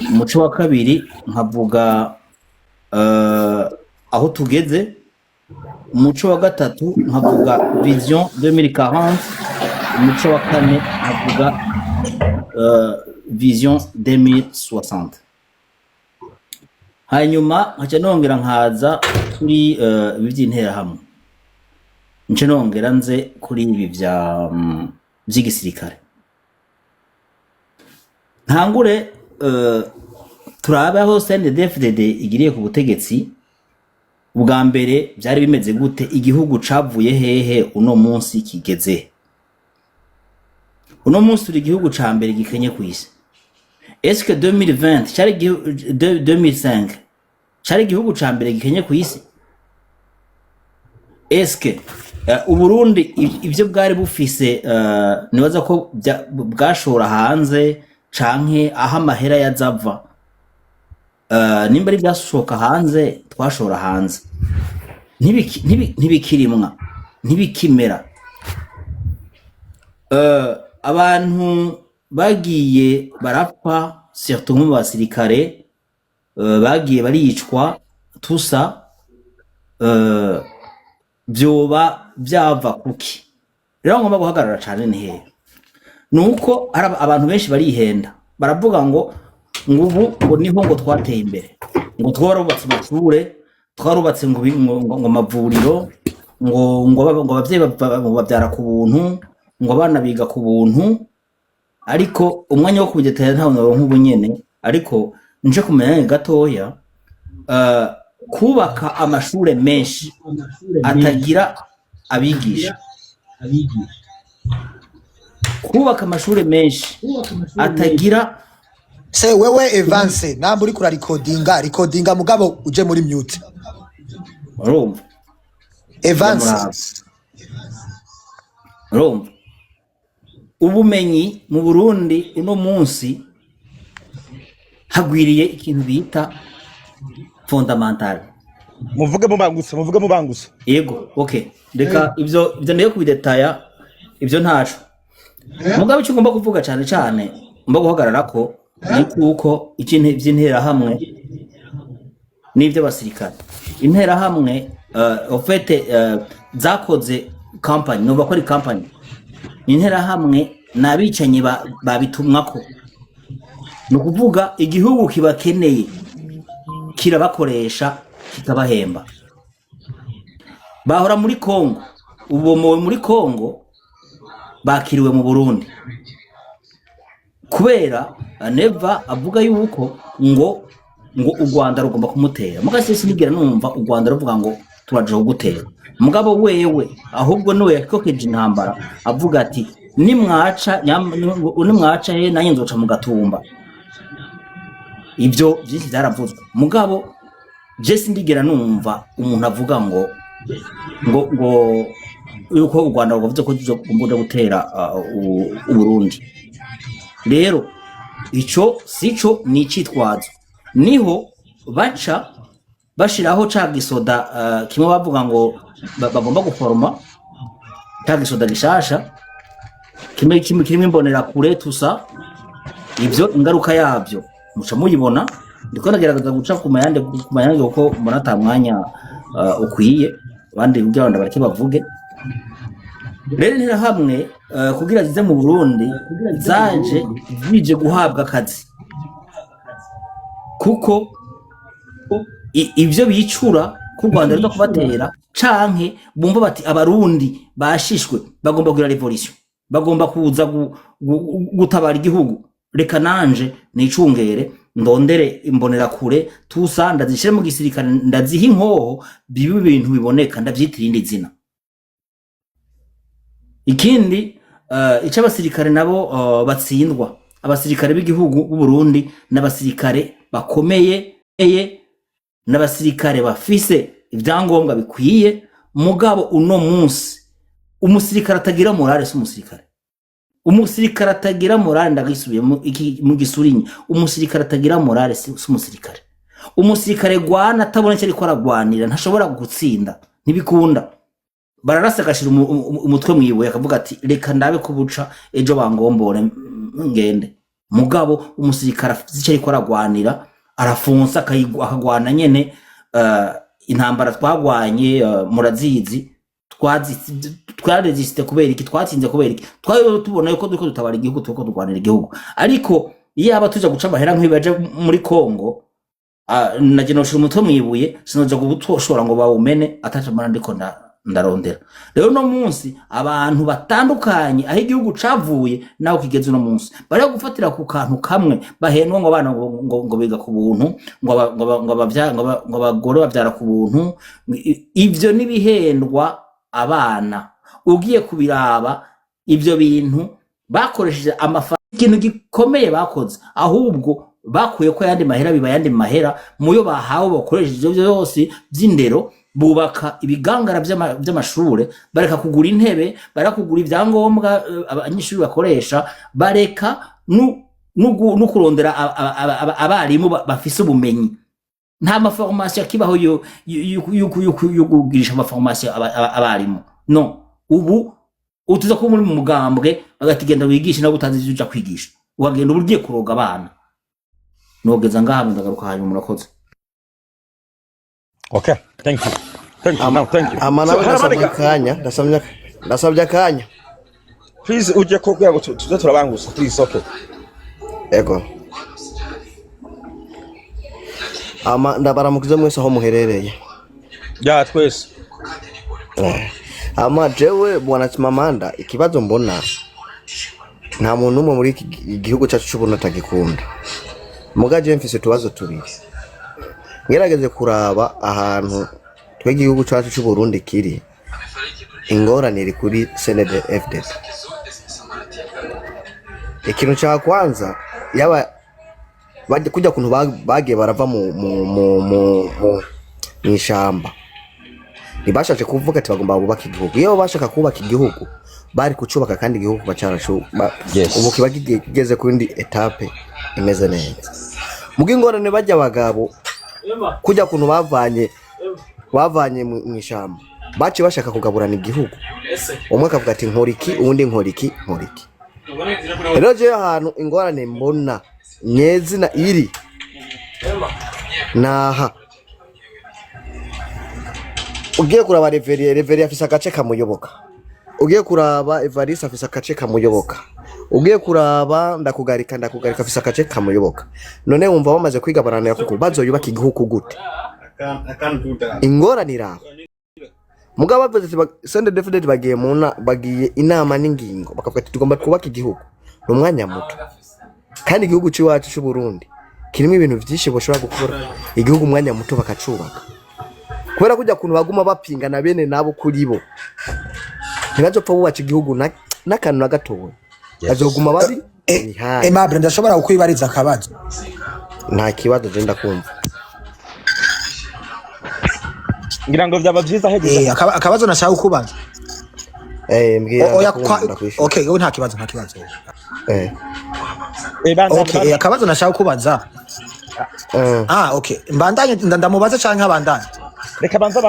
Speaker 5: umuco wa kabiri nkavuga aho tugeze, umuco wa gatatu nkavuga vision 2040, umuco wa kane nkavuga vision 2060. Hanyuma nkaca nongera nkaza kuri ibi by'intera hamwe. Nce nongera nze kuri ibi by'igisirikare. Ntangure turabaho CNDD-FDD igiriye ku butegetsi. Ubwa mbere byari bimeze gute, igihugu cavuye hehe, uno munsi kigeze. Uno munsi turi igihugu ca mbere gikenye ku isi. Est-ce que 2020 cyari 2005 cyari igihugu ca mbere gikenye ku isi? Est-ce que Uburundi ivyo bwari bufise nibaza ko bwashora hanze canke aho amahera yazava, nimba ari byashoka hanze twashora hanze, ntibikirimwa ntibikimera. Abantu bagiye barapfa, surtout mu basirikare bagiye baricwa tusa, byoba byava kuki. Rero ngomba guhagarara cyane ni nuko abantu benshi barihenda, baravuga ngo ubu ngo niho ngo twateye imbere, ngo twarubatse amashure, twarubatse ngo amavuriro, ngo abavyeyi babyara ku buntu, ngo abana biga ku buntu. Ariko umwanya wo kubigetera ntawo naronka ubu nyene, ariko nje kumenya gatoya kubaka amashure menshi atagira abigisha, kubaka amashure menshi atagira.
Speaker 2: Se wewe Evance namba uri kura recordinga mugabo uje muri mute.
Speaker 5: Urumva
Speaker 2: Evance,
Speaker 5: urumva ubumenyi mu Burundi uno munsi hagwiriye ikintu bita fondamental.
Speaker 1: Muvuge mubanguse.
Speaker 5: Yego, okay. Reka ivyo ndiye kubidetaya, ivyo ntaco. Mugabo icyo ngomba kuvuga cyane cyane mba guhagarara ko ni kuko ikintu by'intera hamwe n'ibyo basirikare. Intera hamwe ofete zakoze company, no bakora company. Intera hamwe nabicanyi babitumwako. No kuvuga igihugu kibakeneye kirabakoresha kikabahemba. Bahora muri Kongo, ubu muri Kongo bakiriwe mu Burundi kubera Neva avuga yuko ngo u Rwanda rugomba kumutera. Mugase sinigera numva u Rwanda ruvuga ngo turaje gutera. Mugabo wewe ahubwo niwe yakokeje intambara avuga ati nimwaca he nanjye nzoca mu gatumba. Ibyo byinshi byaravuzwe mugabo je sindigera numva umuntu avuga ngo yuko u Rwanda ruvuze ko tuzogomba gutera Uburundi. Rero ico sico ni icitwazo, niho baca bashiraho ca gisoda kimwe bavuga ngo bagomba guforoma ca gisoda gishasha kimwe kirimo imbonera kure tusa. Ibyo ingaruka yabyo muca muyibona, ndiko nagerageza guca ku mayande uko mbona ata mwanya ukwiye abandi by'abandi bareke bavuge. Rero ntira hamwe kugira zize mu Burundi zaje bije guhabwa akazi, kuko ibyo bicura ku Rwanda rwo kubatera canke bumva bati abarundi bashishwe bagomba kugira revolution, bagomba kuza gutabara igihugu. Reka nanje nicungere ndondere imbonera kure tusa ndazishire mu gisirikare ndaziha inkoho bibi ibintu biboneka ndavyitira indi zina. Ikindi ica abasirikare nabo batsindwa, abasirikare b'igihugu b'u Burundi n'abasirikare bakomeye n'abasirikare bafise ibyangombwa bikwiye, mugabo uno munsi umusirikare atagira morale si umusirikare. Umusirikare atagira morale ndagisubiye mu gisurinye, umusirikare atagira morale si umusirikare. Umusirikare gwana atabonetse ariko aragwanira ntashobora gutsinda, ntibikunda. Bararasa gashira umutwe mwibuye akavuga ati reka ndabe kubuca ejo bangombore ngende. Mugabo umusirikare afite ariko aragwanira arafunsa akagwana nyene. Intambara twagwanye murazizi, twaresiste kubera iki, twatsinze kubera iki, twayo tubona yuko duko dutabara igihugu tuko turwanira igihugu. Ariko iyo aba tuja guca amahera nk'ibaje muri Kongo naje noshira umutwe mwibuye sinoja gutoshora ngo bawumene atacamana ndiko ndarondera. Rero no munsi abantu batandukanye aho igihugu cavuye naho kigeze no munsi bari gufatira ku kantu kamwe bahenwa ngo abana ngo biga ku buntu ngo abagore bavyara ku buntu. Ivyo nibihendwa abana ugiye kubiraba ivyo bintu bakoresheje ikintu gikomeye bakoze, ahubwo bakuye ko yandi mahera biba yandi mahera muyo bahawe bakoresheje ivyo byose by'indero. Bubaka ibigangara by'amashure, bareka kugura intebe, bareka kugura ivyangombwa abanyeshuri bakoresha, bareka no kurondera abarimu bafise ubumenyi. Nta maformation kibaho yo kugirisha amaformation abarimu, no. Ubu utuza ko muri mu mugambwe bagatigenda wigisha nabo utazi uja kwigisha, wagenda ubugiye kuroga abana. Nogeza ngaha ndagaruka hanyuma murakoze.
Speaker 1: Okay, thank you. Thank you. Now, thank you.
Speaker 3: Ndasabye akanya.
Speaker 1: Please uje ko kugira ngo tuze turabanguza. Please, okay.
Speaker 3: Ego. Ndabaramukiza mwese aho muherereye.
Speaker 1: Ya twese.
Speaker 3: Jewe bwana Chimamanda, ikibazo mbona nta muntu umwe muri igihugu cyacu cy'ubuntu atagikunda. Mugaje mfise tubazo tubiri. Ngerageze kuraba ahantu tw'igihugu cyacu cy'u Burundi kiri, ingorane iri kuri CNDD-FDD. Ikintu cya kwanza yaba bajya kujya kuntu bagiye barava mu ishamba, ntibashaje kuvuga ati bagomba kubaka igihugu. Iyo bashaka kubaka igihugu bari kucubaka kandi igihugu bacaracu ubu kiba kigeze ku yindi etape imeze neza. Mugingorane bajya abagabo kujya kuntu bavanye mu ishamba baci bashaka kugaburana igihugu, umwe akavuga ati nkoriki uwundi nkoriki. Rero je ahantu ingorane mbona nyezina iri naha, ugiye kuraba Reverie afise agace kamuyoboka, ugiye kuraba Evariste afise agace kamuyoboka, ugiye kuraba ndakugarika afise agace kamuyoboka. None wumva bamaze kwigabaranira kuko bazoyubaka igihugu gute? Ingorane iraho. Mugabo bavuze CNDD-FDD bagiye inama n'ingingo bakavuga ati tugomba kubaka igihugu n'umwanya muto, kandi igihugu cy'iwacu cy'u Burundi kirimo ibintu byinshi boshobora gukora igihugu umwanya muto bakacubaka. Kubera kujya kuntu baguma bapingana bene nabo kuri bo ntibazopfa bubaka igihugu n'akantu na gatoya bazoguma bari
Speaker 2: Aimable ndashobora kukwibariza akabazo
Speaker 3: nta kibazo je ndakumva
Speaker 1: ngira ngo byaba byiza hegeje
Speaker 2: akabazo nashaka kukubaza
Speaker 3: mbwira
Speaker 2: okay nta kibazo
Speaker 1: banza
Speaker 2: okay akabazo nashaka kukubaza okay mbandanye ndamubaza canke abandanye
Speaker 1: reka banza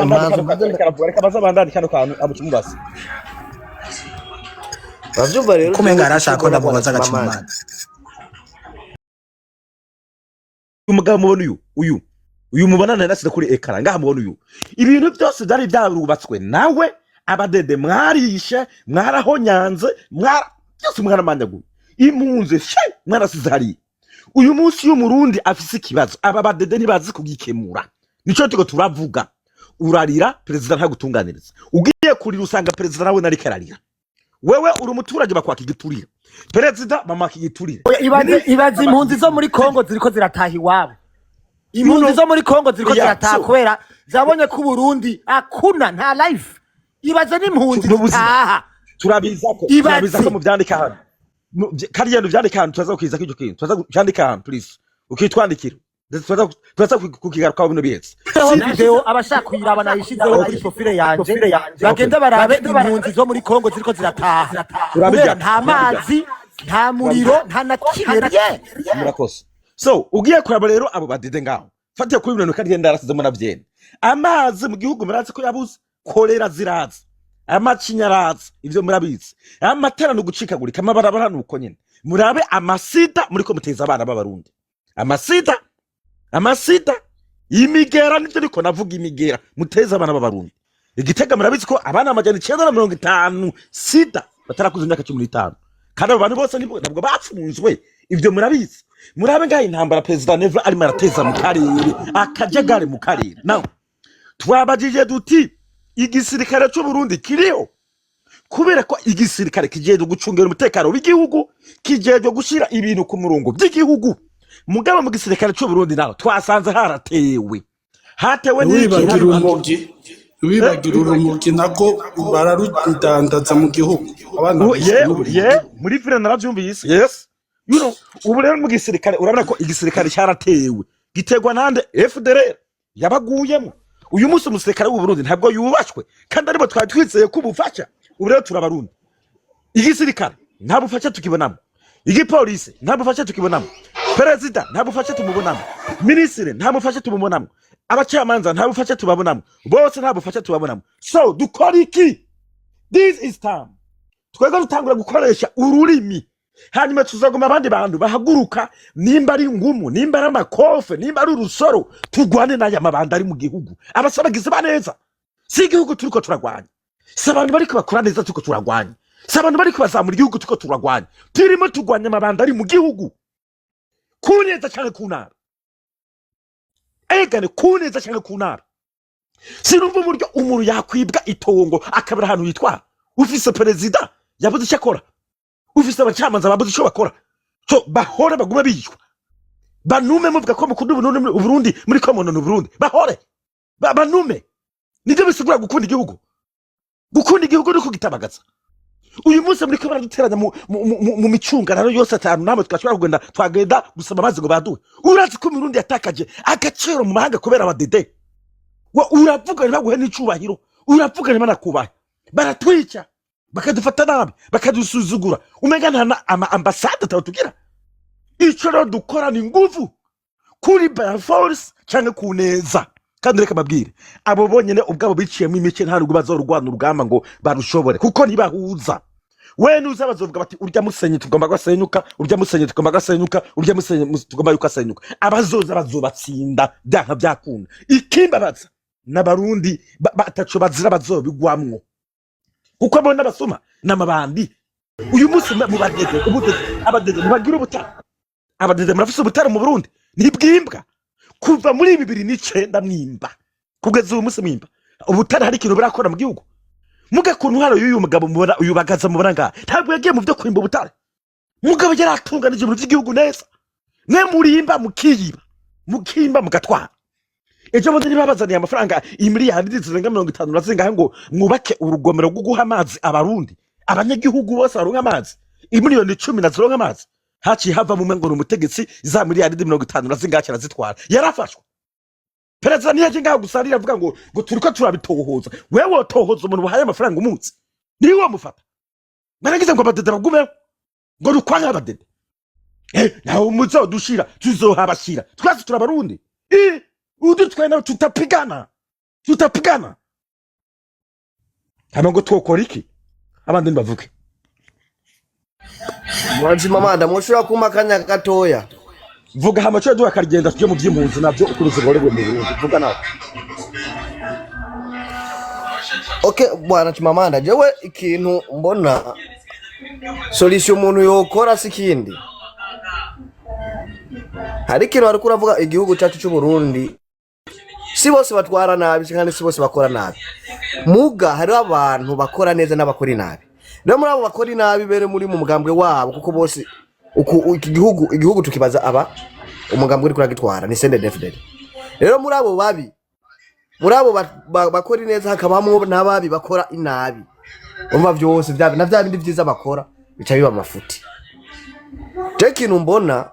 Speaker 1: bandanye kano kantu abukimubaza
Speaker 3: bavyumva rero
Speaker 2: kumenga arashaka ko ndamubaza agacimana
Speaker 1: umugabo mubona uyu mubonana nasire kuri ekara ngaha mubona uyu ibintu byose byari byarubatswe nawe abadede mwarishe mwarahonyanze byose mwaramanyaguye impunze mwarasize hari uyu munsi y'umurundi afise ikibazo aba badede ntibazi kugikemura nico tuko turavuga urarira president ntagutunganiriza ugiye kurira usanga president nawe nari kararira wewe uri umuturage bakwaka igiturire president bamaka igiturire
Speaker 2: ibaze impunzi zo muri Kongo ziriko zirataha iwabo impunzi zo muri Kongo ziriko zirataha kubera zabonye ko Burundi akuna nta life ibaze n'impunzi zitaha
Speaker 1: turabiza ko mu byandika hano kariya byandika hano tuzaza kukiza k'icyo kintu tuzaza byandika hano please ukitwandikira tuzaza kukigaruka bino biyetse
Speaker 2: video abashaka kuyiraba nayishizeho kuri profile yanje bagenda barabe impunzi zo muri Kongo ziriko zirataha kubera nta mazi nta muriro nta nakimwe
Speaker 1: murakoze so ugiye kuraba rero abo badede ngaho fatiye kuri bino kandi ndarasizemo navyene amazi mu gihugu murazi ko yabuze kolera ziraza amacinyaraza ivyo murabizi amatara no gucikagurika amabarabara nuko nyene murabe amasida muri ko muteza abana b'abarundi amasida imigera nivyo niko navuga imigera muteza abana b'abarundi igitega murabizi ko abana amajana 950 sida batarakuze imyaka 15 kandi abo bantu bose ntabwo bapfunzwe ivyo murabizi murabe ngaho intambara president Never ari marateza mu karere akajagare mu karere naho twabajije duti igisirikare cyo Burundi kiriho kubera ko igisirikare kijeje gucungera umutekano w'igihugu kijeje gushira ibintu ku murongo by'igihugu mugaba mu gisirikare cyo Burundi naho twasanze hatewe
Speaker 6: wibagira urumogi nako bararudandaza mu gihugu
Speaker 1: abana muri vile naravyumvise yes ubu rero mu gisirikare urabona ko igisirikare cyaratewe gitegwa nande FDLR yabaguyemo uyu munsi umusirikare w'u Burundi ntabwo yubashwe kandi aribo twari twizeye ko ubufasha ubu rero turabarundi igisirikare nta bufasha tukibonamo igipolisi nta bufasha tukibonamo president nta bufasha tumubonamo ministre nta bufasha tumubonamo abacamanza nta bufasha tubabonamo bose nta bufasha tubabonamo so dukora iki this is time twego dutangura gukoresha ururimi hanyuma tuzaguma abandi bantu bahaguruka nimba ari ngumu nimba ari amakofe nimba ari urusoro tugwane n'aya mabanda ari mu gihugu abasabagize baneza si igihugu turiko turagwanya si abantu bari kubakora neza turiko turagwanya si abantu bari kubazamura igihugu turiko turagwanya turimo tugwanya amabanda ari mu gihugu kuneza cyane kunara egane kuneza cyane kunara sinumva uburyo umuntu yakwibwa itongo akabira ahantu yitwara ufise perezida yabuze icyo akora ufise abacamanza babuze icyo bakora so bahore bagume biyishwa banume muvuga ko mukunda Burundi muri komono no Burundi bahore banume nibyo bisigura gukunda igihugu no kugitabagaza uyu munsi muri ko baraduteranya mu micungararo yose atanu namwe twashobora twagenda gusaba amazi ngo baduwe urazi ko Burundi yatakaje agaciro mu mahanga kubera abadede uravuga baguhe n'icubahiro uravuga n'anakubaye baratwica bakadufata nabi bakadusuzugura umenga nta ambasade tatugira ico rero dukora ni nguvu kuri by force cyane kuneza kandi reka babwire abo bonyene ubwabo biciyemo imice nta nubwo bazorugwana urugamba ngo barushobore kuko ntibahuza wene uza bazovuga bati urya musenye tugomba gasenyuka urya musenye tugomba gasenyuka urya musenye tugomba yukasenyuka abazoza bazobatsinda byanka byakunda ikimbabaza n'abarundi bataco bazira bazobigwamwo kuko abo n'abasoma n'amabandi uyu munsi mu badede abadede bagira ubutara abadede murafise ubutara mu Burundi ntibwimbwa kuva muri 2009 mwimba kugeza uyu munsi mwimba ubutara hari ikintu birakora mu gihugu mugakuntu hano y'uyu mugabo mubona uyu bagaza mubona nga ntabwo yagiye mu byo kwimba ubutara mugabo yaratunganije mu by'igihugu neza mwe murimba mukimba mugatwara ejo bundi nibabazaniye amafaranga imiliyoni zirenga 50 nazinga ngo mwubake urugomero rwo guha amazi abarundi abanyagihugu bose baronka amazi imiliyoni 10 nazironka amazi haciye hava mu mengo umutegetsi za miliyari 50 na zingakira zitwara yarafashwe perezida niyaje ngaho gusarira avuga ngo turiko turabitohoza wewe wotohoza umuntu wahaye amafaranga umunsi niwe mufata naragize ngo abadede bagumeho ngo rukwanya abadede naho umuzo dushira tuzohabashira twese turabarundi udutwena tutapigana hama ngo twokora iki abandi bavuge
Speaker 3: Mwanzi mamanda mushura kumakanya gatoya
Speaker 1: vuga hama cyo duha karigenda tuje mu by'impunzi navyo ukuruzi rorego mu Burundi vuga nawe
Speaker 3: Okay bwana Chimamanda jewe ikintu mbona solution umuntu yokora sikindi hari ikintu ari kuravuga igihugu cyacu cy'u Burundi si bose batwara nabi kandi si bose bakora nabi muga hari abantu bakora neza n'abakora nabi rero muri abo bakora nabi bere muri mu mugambwe wabo kuko bose igihugu tukibaza aba umugambwe uri kuragitwara ni CNDD-FDD rero muri abo babi muri abo bakora neza hakabamo n'ababi bakora inabi umva byose bya bindi byiza bakora bica biba amafuti tekintu mbona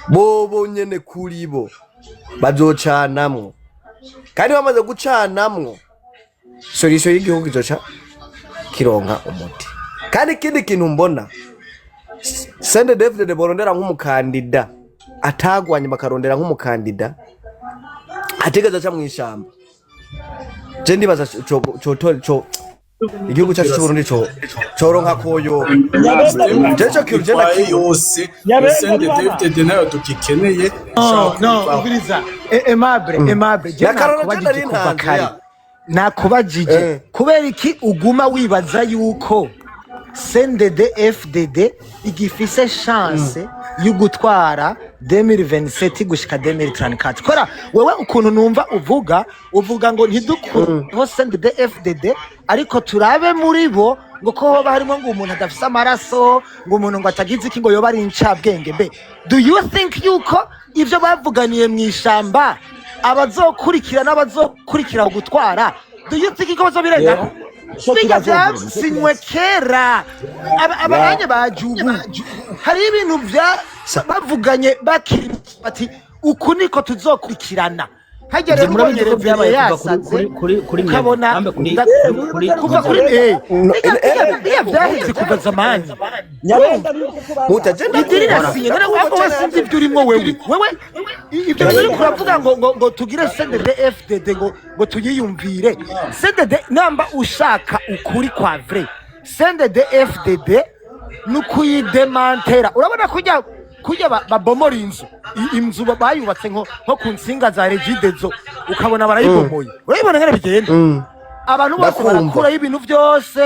Speaker 3: bobo nyene kuri bo bazocanamwo kandi bamaze gucanamwo solution y'igihugu izoca kironka umuti kandi ikindi kintu mbona CNDD-FDD borondera nk'umukandida atagwanye bakarondera nk'umukandida ategeza cha mwishamba je ndibaza cyo igihugu cyacu cy'u Burundi coronka koyo jeje kiruje na
Speaker 6: yose CNDD-FDD nayo tukikeneye
Speaker 2: no ubiriza Aimable je nakubajije kubera iki uguma wibaza yuko CNDD-FDD igifise chance yo gutwara 2027 gushika 2034 kora wewe ukuntu numva uvuga ngo ntidukure ho CNDD-FDD ariko turabe muri bo ngo ko hoba harimo ngo umuntu adafise amaraso ngo umuntu ngo atagize iki ngo yoba ari incabwenge mbe do you think yuko ivyo bavuganiye mwishamba abazokurikira n'abazokurikira gutwara do you think ko bazobirenga biga byasinywe kera abanye bajubu hari ibintu bya bavuganye bakiri bati uku niko tuzokurikirana hajya rero murabigere byabaye kuri kabona kuva kuri byahise kuva zamani
Speaker 3: mutajenda
Speaker 2: idirira sinye none wowe sinzi byurimo wewe ibyo biri kuravuga ngo tugire CNDD-FDD ngo tuyiyumvire CNDD namba ushaka ukuri kwa vrai CNDD-FDD nukuyidemantera urabona kujya babomora inzu bayubatse nko ku nsinga za Regidezo ukabona barayibomoye urabona ngene bigenda abantu bose barakura ibintu byose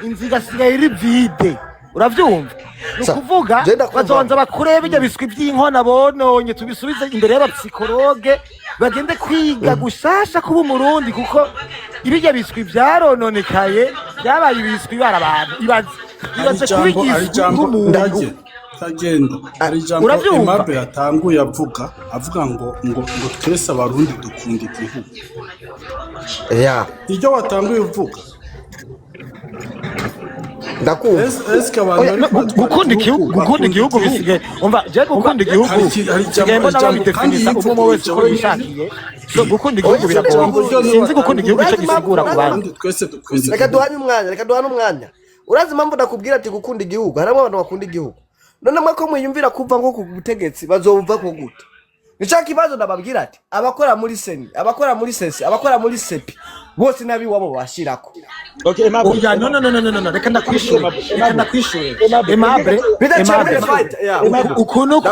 Speaker 2: inziga sigaye iri vide uravyumva nukuvuga bazonza bakure bijya biswi by'inkona bononye tubisubize imbere y'abapsikologe bagende kwiga gushasha kuba umurundi kuko ibijya biswi byarononekaye byabaye ibiswi barabantu ibaze kubigiswa nk'umuntu
Speaker 6: tagenda ari jambo Aimable yatanguye avuga ngo twese abarundi dukunda igihugu iryo watanguye uvuga
Speaker 3: ndakumva
Speaker 6: eske abantu
Speaker 2: gukunda igihugu bisigaye umva je gukunda igihugu bisigaye mbona babidefinisa umwe wese ko yishakiye so gukunda igihugu biragoye sinzi gukunda igihugu cyo gisigura ku bantu
Speaker 6: twese dukunda
Speaker 3: reka duhane umwanya urazi impamvu ndakubwira ati gukunda igihugu harimo abantu bakunda igihugu none mwako mwiyumvira kuva ngo ku butegetsi bazova ko gute nicyo kibazo ndababwira ati abakora muri seni abakora muri sesi abakora muri sepi bose nabi wabo bashirako
Speaker 1: okay
Speaker 2: oya no reka ndakwishura Aimable ukuntu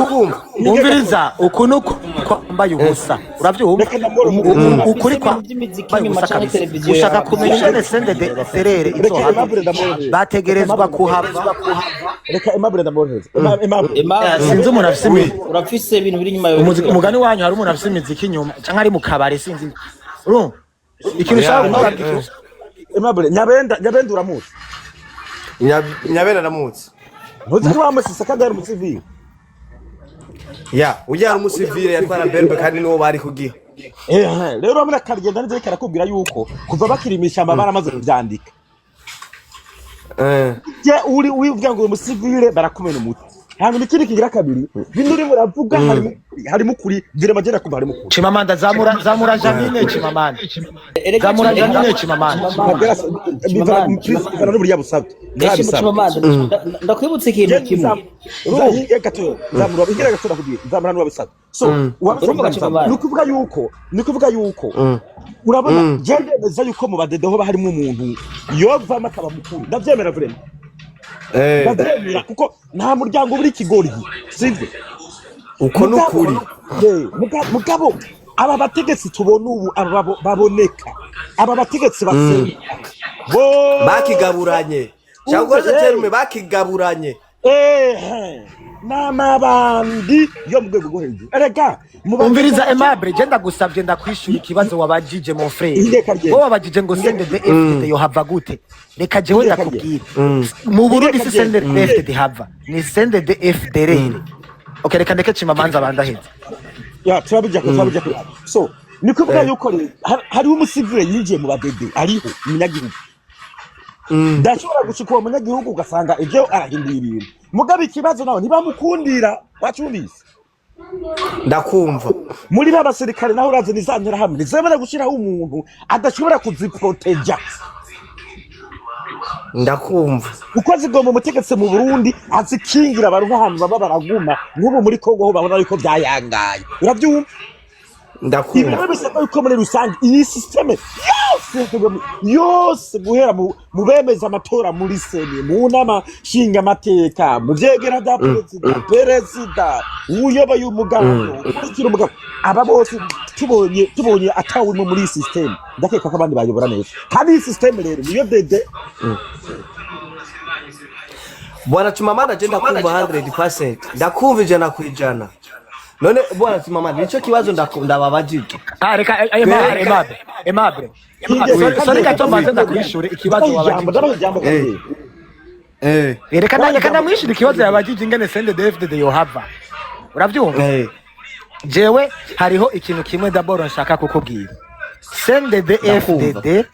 Speaker 2: umviriza ukuntu kwambaye ubusa uravyumva ukuri kwa ushaka kumenya ne CNDD-FDD izoha bategerezwa kuhava
Speaker 1: reka Aimable ndamoreza
Speaker 2: sinzi umuntu afise
Speaker 5: urafise ibintu biri nyuma
Speaker 2: umugani wanyu hari umuntu afise imiziki inyuma canke ari mu kabare sinzi ikintu ushaka
Speaker 1: Aimable nyabenda uramuzi
Speaker 3: nyabenda namutse
Speaker 1: ntuzi ko bamusisa kagari mu civil
Speaker 3: ujya ari umusivile yatwara berbe kandi niwo bari kugiha
Speaker 1: rero amuna karigenda neze karakubwira yuko kuva bakirimisha amabara amaze kubyandika je uri uvuga ngo umusivile barakumena umuti hanyuma ikindi kigira kabiri bino urimo uravuga harimo kuri vire magera kumva harimo kuri
Speaker 2: Chimamanda zamura Janine Chimamanda zamura Janine Chimamanda
Speaker 1: bivana n'uburiya busabye
Speaker 5: ndakwibutse ikintu kimwe
Speaker 1: uruhiye gato zamura bigira gato nakubwiye zamura n'ubusabye so nukuvuga yuko urabona gendemeza yuko mu badedeho harimo umuntu yovama akaba mukuru ndavyemera vrema ndavyemera kuko nta muryango uri kigori sivyo
Speaker 3: uko nukuri
Speaker 1: mugabo aba bategetsi tubona ubu baboneka aba bategetsi basenga
Speaker 3: bakigaburanye cyangwa se terume bakigaburanye
Speaker 1: n'amabandi yo mu rwego rwo hejuru erega
Speaker 2: umviriza Aimable genda gusabye ndakwishura ikibazo wabajije mon frère wowe wabajije ngo CNDD-FDD yo hava gute reka jewe ndakubwira mu Burundi si CNDD-FDD hava ni CNDD-FDD okay reka ndeke Chimamanda bandaheze
Speaker 1: ya turabijya so niko bwa yuko hari umusivile yinjiye mu badede ariho umunyagihugu ndashobora gushika uwo munyagihugu ugasanga ibyo arahinduye ibintu mugabe ikibazo nawe ntibamukundira wacumbise
Speaker 3: ndakumva
Speaker 1: muri babasirikare naho uraze nizantera hamwe nizemera gushiraho umuntu adashobora kuziproteja
Speaker 3: ndakumva
Speaker 1: uko zigomba umutegetsi mu Burundi azikingira abantu ahantu baba baraguma nk'ubu muri Kongo ho babona yuko byayangaye urabyumva
Speaker 3: ndakumva
Speaker 1: ibyo bisaba yuko muri rusange iyi systeme yose guhera mu bemeza amatora muri seni mu nama shinga amateka mu vyegera bya perezida uyoboye umugabo ukira umugabo aba bose tubonye atawe muri iyi systeme ndakeka ko abandi bayobora neza kandi iyi systeme rero niyo dede
Speaker 3: bwana Chimamanda agenda kumva 100% ndakumva ijana ku ijana none bwana Chimamanda nico kibazo ndababajije
Speaker 2: reka Aimable sorry gato mbanze ndakwishura ikibazo wabajije reka ndamwishura ikibazo yabajije ingene CNDD-FDD yo hava uravyumva jewe hariho ikintu kimwe d'abord nshaka kukubwira CNDD-FDD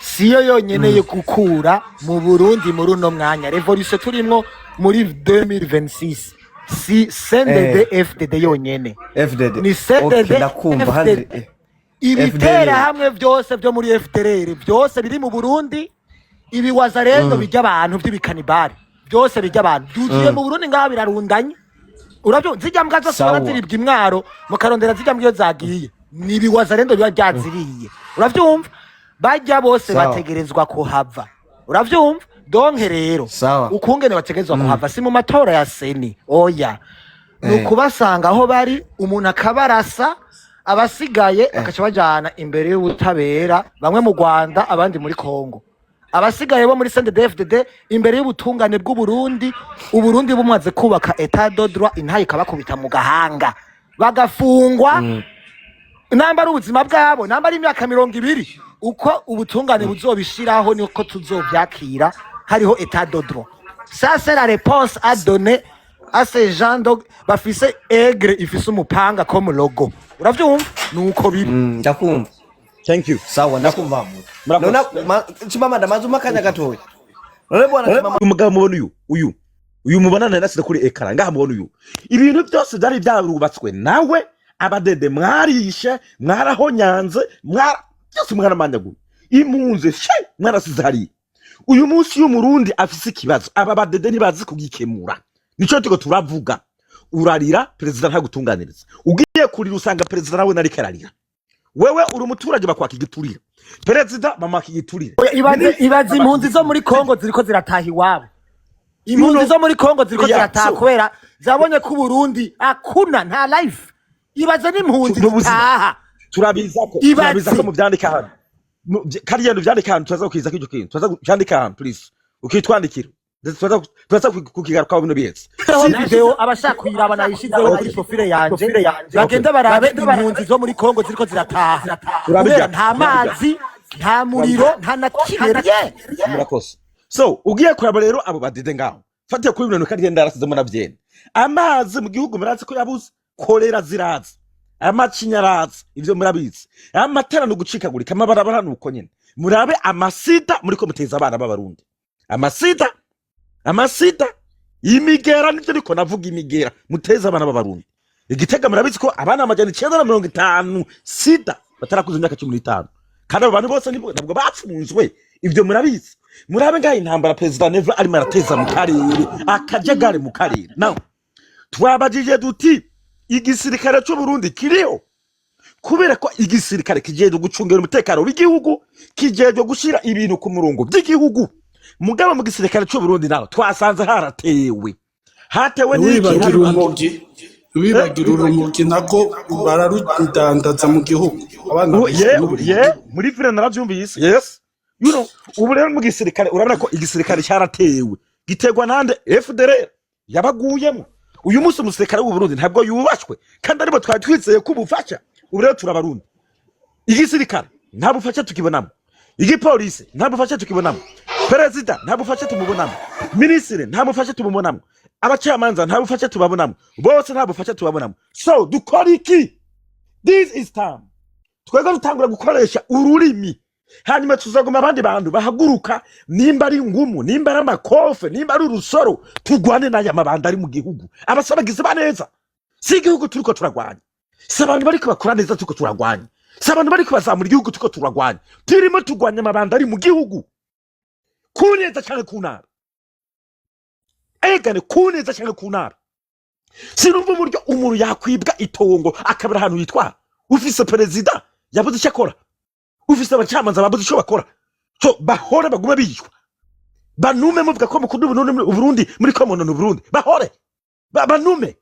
Speaker 2: siyo yonyene yo gukura mu Burundi muri uno mwanya revolution turimwo muri 2026 si CNDD-FDD yonyene ni CNDD-FDD ibitera hamwe byose byo muri FDLR byose biri mu Burundi ibiwaza rero bijya abantu by'ibikanibari byose bijya abantu byugiye mu Burundi ngaho birarundanye urabyo zijya mbwa zose baraziribwa imwaro mukarondera zijya mbyo zagiye ni ibiwaza rero biba byaziriye uravyumva bajya bose bategerezwa kuhava uravyumva donke rero ukungene bategerezwa kuhava si mu matora ya seni oya nukubasanga aho bari umuntu akabarasa abasigaye bakaca bajana imbere y'ubutabera bamwe mu Rwanda abandi muri Kongo abasigaye bo muri CNDD-FDD imbere y'ubutungane bw'u Burundi uburundi bumaze kubaka etat de droit intaye kabakubita mu gahanga bagafungwa namba ari ubuzima bwabo namba ari imyaka 200 uko ubutungane buzobishiraho niko tuzovyakira hariho etat de droit ça c'est la réponse à donner à ces gens donc bafise aigre ifise umupanga comme logo uravyumva nuko biri
Speaker 3: ndakumva
Speaker 1: thank you
Speaker 3: sawa ndakumva none Chimamanda mazuma kanya gatoya none bwana Chimamanda
Speaker 1: umugabo mubona uyu mubonana nasize kuri ekara ngaha mubona uyu ibintu byose byari byarubatswe nawe abadede mwarishe mwarahonyanze byose mwaramanyaguye impunze mwarasize hari uyu munsi y'umurundi afise ikibazo aba badede ntibazi kugikemura nico tuko turavuga urarira perezida ntagutunganiriza ugiye kurira usanga perezida nawe nari kararira wewe uri umuturage bakwaka igiturira perezida mama kigiturira
Speaker 2: ibaze impunzi zo muri Kongo ziriko zirataha iwabo impunzi zo muri Kongo ziriko zirataha kubera zabonye ko Burundi akuna nta life ibaze n'impunzi zitaha
Speaker 1: turabiza ko mu byandika hano kariya byandika hano tuzaza kwiza k'icyo kintu tuzaza byandika hano please ukitwandikira tuzaza kukigaruka bino biyetse
Speaker 2: video abashaka kuyiraba nayishizeho kuri profile yanje bagenda barabe impunzi zo muri Kongo ziriko zirataha kubera nta mazi nta muriro nta nakibere
Speaker 1: murakoze so ugiye kuraba rero abo badede ngaho fatiye kuri ibintu kandi ndarasizemo navyene amazi mu gihugu murazi ko yabuze kolera ziraza amacinyaraza ivyo murabizi amatara no gucikagurika amabarabara nuko nyene murabe amasida muri ko muteza abana b'abarundi amasida imigera nivyo niko navuga imigera muteza abana b'abarundi Igitega murabizi ko abana amajana 950 sida batarakuza imyaka 15 kandi abo bantu bose ntabwo bapfunzwe ivyo murabizi murabe ngaho intambara president Neva ari marateza mu karere akajagare mu karere naho twabajije duti igisirikare cyo Burundi kiriho kubera ko igisirikare kijeje gucungera umutekano w'igihugu kijeje gushira ibintu ku murongo by'igihugu mugaba mu gisirikare cyo Burundi naho twasanze hatewe n'iki
Speaker 6: wibagira urumogi nako bararudandaza mu gihugu abana
Speaker 1: muri vile naravyumvise yes you know ubu rero mu gisirikare urabona ko igisirikare cyaratewe gitegwa nande FDR yabaguyemo uyu munsi umusirikare w'u Burundi ntabwo yubashwe kandi aribo twatwizeye ko ubufasha ubu rero turabarundi igisirikare nta bufasha tukibonamo igipolisi nta bufasha tukibonamo perezida nta bufasha tumubonamo ministre nta bufasha tumubonamo abacamanza nta bufasha tubabonamo bose nta bufasha tubabonamo so dukora iki this is time twega dutangura gukoresha ururimi hanyuma tuzaguma abandi bantu bahaguruka nimba ari ngumu nimba ari amakofe nimba ari urusoro tugwane n'aya mabanda ari mu gihugu abasabagize baneza si igihugu turiko turagwanya si abantu bariko bakora neza turiko turagwanya si abantu bariko bazamura igihugu turiko turagwanya turimo tugwanya amabanda ari mu gihugu kuneza cyane kunara egane kuneza cyane kunara sinumva uburyo umuntu yakwibwa itongo akabira ahantu yitwa ufise perezida yabuze icyo akora ufise abacamanza babuze icyo bakora so bahore bagume biyishwa banume muvuga ko mukunda Burundi muri komono no Burundi bahore banume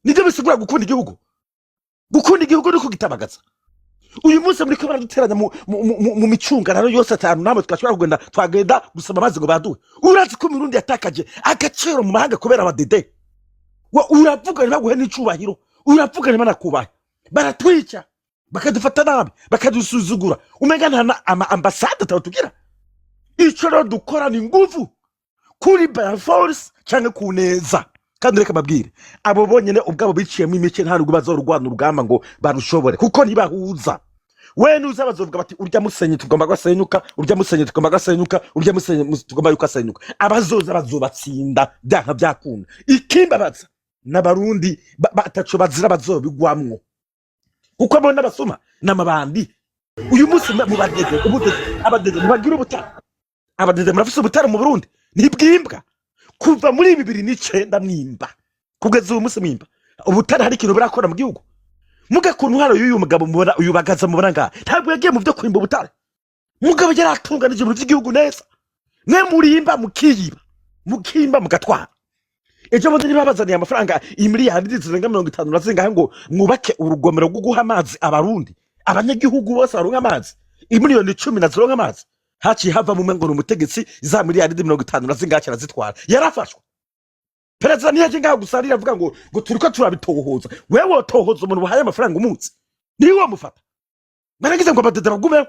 Speaker 1: nibyo bisigura gukunda igihugu no kugitabagaza uyu munsi muri ko baraduteranya mu micungararo yose atanu namwe twashobora twagenda gusaba amazi ngo baduwe urazi ko Burundi yatakaje agaciro mu mahanga kubera abadede uravuga baguhe n'icubahiro uravuga banakubaha baratwica bakadufata nabi bakadusuzugura umenga nta ambasade tatugira ico rero dukora ni nguvu kuri by force cyane kuneza kandi reka babwire abo bonyene ubwabo biciyemo imice nta rugo bazorugwana urugamba ngo barushobore kuko ntibahuza we nuza bazovuga bati urya musenyi tugomba gasenyuka urya musenyi tugomba gasenyuka urya musenyi tugomba yukasenyuka abazoza bazobatsinda byanka byakunda ikimbabaza n'abarundi bataco bazira bazobigwamwo kuko abona basoma n'amabandi uyu munsi mu badede abadede bagira ubutara abadede murafise ubutara mu Burundi nibwimbwa kuva muri 2009 mwimba kugeza uyu munsi mwimba ubutara hari ikintu birakora mu gihugu mugakuntu haro y'uyu mugabo mubona uyu bagaza mubona nga ntabwo yagiye mu byo kwimba ubutara mugabo yaratunganije mu by'igihugu neza mwe murimba mukimba mugatwara ejo bundi nibabazaniye amafaranga imiliyoni zirenga 50 nazinga ngo mwubake urugomero rwo guha amazi abarundi abanyagihugu bose baronka amazi imiliyoni 10 nazironka amazi haci hava mu mengo n'umutegetsi za miliyoni 50 nazinga cyarazitwara yarafashwe perezida niyaje ngaho gusarira avuga ngo turiko turabitohoza wewe wotohoza umuntu bahaye amafaranga umunsi niwe mufata baragize ngo abadede bagume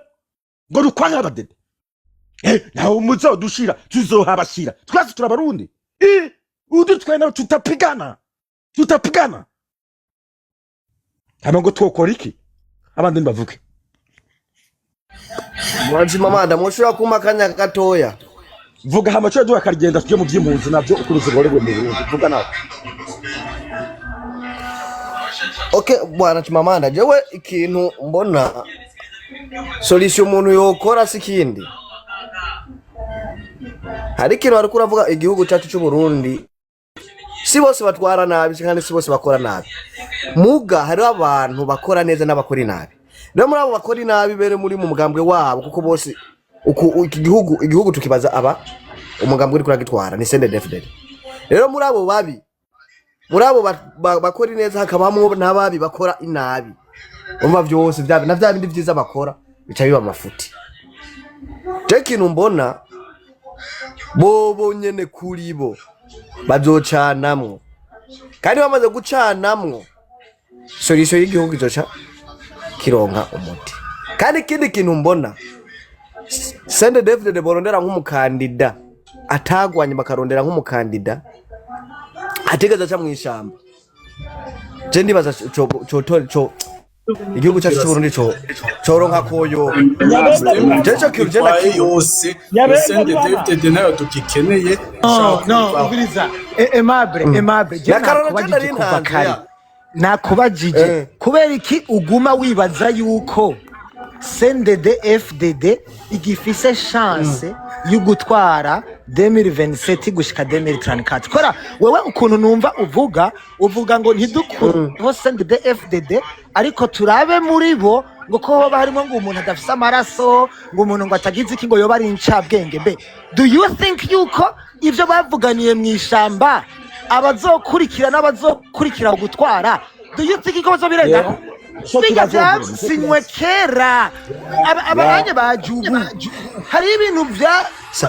Speaker 1: ngo rukwanga abadede naho umuzo dushira tuzohabashira twase turabarundi udutwena tutapigana hama ngo twokora iki abandi bavuge
Speaker 3: Mwanzima manda mushura kumakanya gatoya
Speaker 1: vuga hama cyo duha karigenda tujye mu by'impunzi navyo ukuruze gore mu Burundi vuga nawe
Speaker 3: okay bwana Chimamanda jewe ikintu mbona solution umuntu yokora sikindi hari ikintu ari kuravuga igihugu cyacu cy'u Burundi si bose batwara nabi kandi si bose bakora nabi muga hari abantu bakora neza n'abakora nabi rero muri abo bakora nabi bere muri mu mugambwe wabo kuko bose igihugu tukibaza aba umugambwe uri kuragitwara ni CNDD-FDD rero muri abo babi muri abo bakora neza hakabamo n'ababi bakora inabi umva byose bya bindi byiza bakora bica biba amafuti ikintu mbona bobo nyene kuri bo bazocanamwo kandi bamaze gucanamwo solution y'igihugu izoca kironka umuti kandi ikindi kintu mbona CNDD-FDD borondera nk'umukandida atagwanye bakarondera nk'umukandida ategeza cha mwishamba je ndibaza igihugu cyacu cy'Uburundi coronka koyo jeje kirugenda
Speaker 6: yose sende David nayo tukikeneye
Speaker 2: no ubiriza Aimable je nakubajije kuva kare nakubajije kubera iki uguma wibaza yuko CNDD FDD igifise chance yo gutwara 2027 gushika 2034 kora wewe ukuntu numva uvuga ngo ntidukuriho CNDD FDD ariko turabe muri bo ngo ko hoba harimo ngo umuntu adafise amaraso ngo umuntu ngo atagize iki ngo yoba ari incabwenge mbe do you think yuko ivyo bavuganiye mwishamba abazokurikira n'abazokurikira gutwara do you think ko bazobirenga Biga byasinywe kera abanye bajubu hari ibintu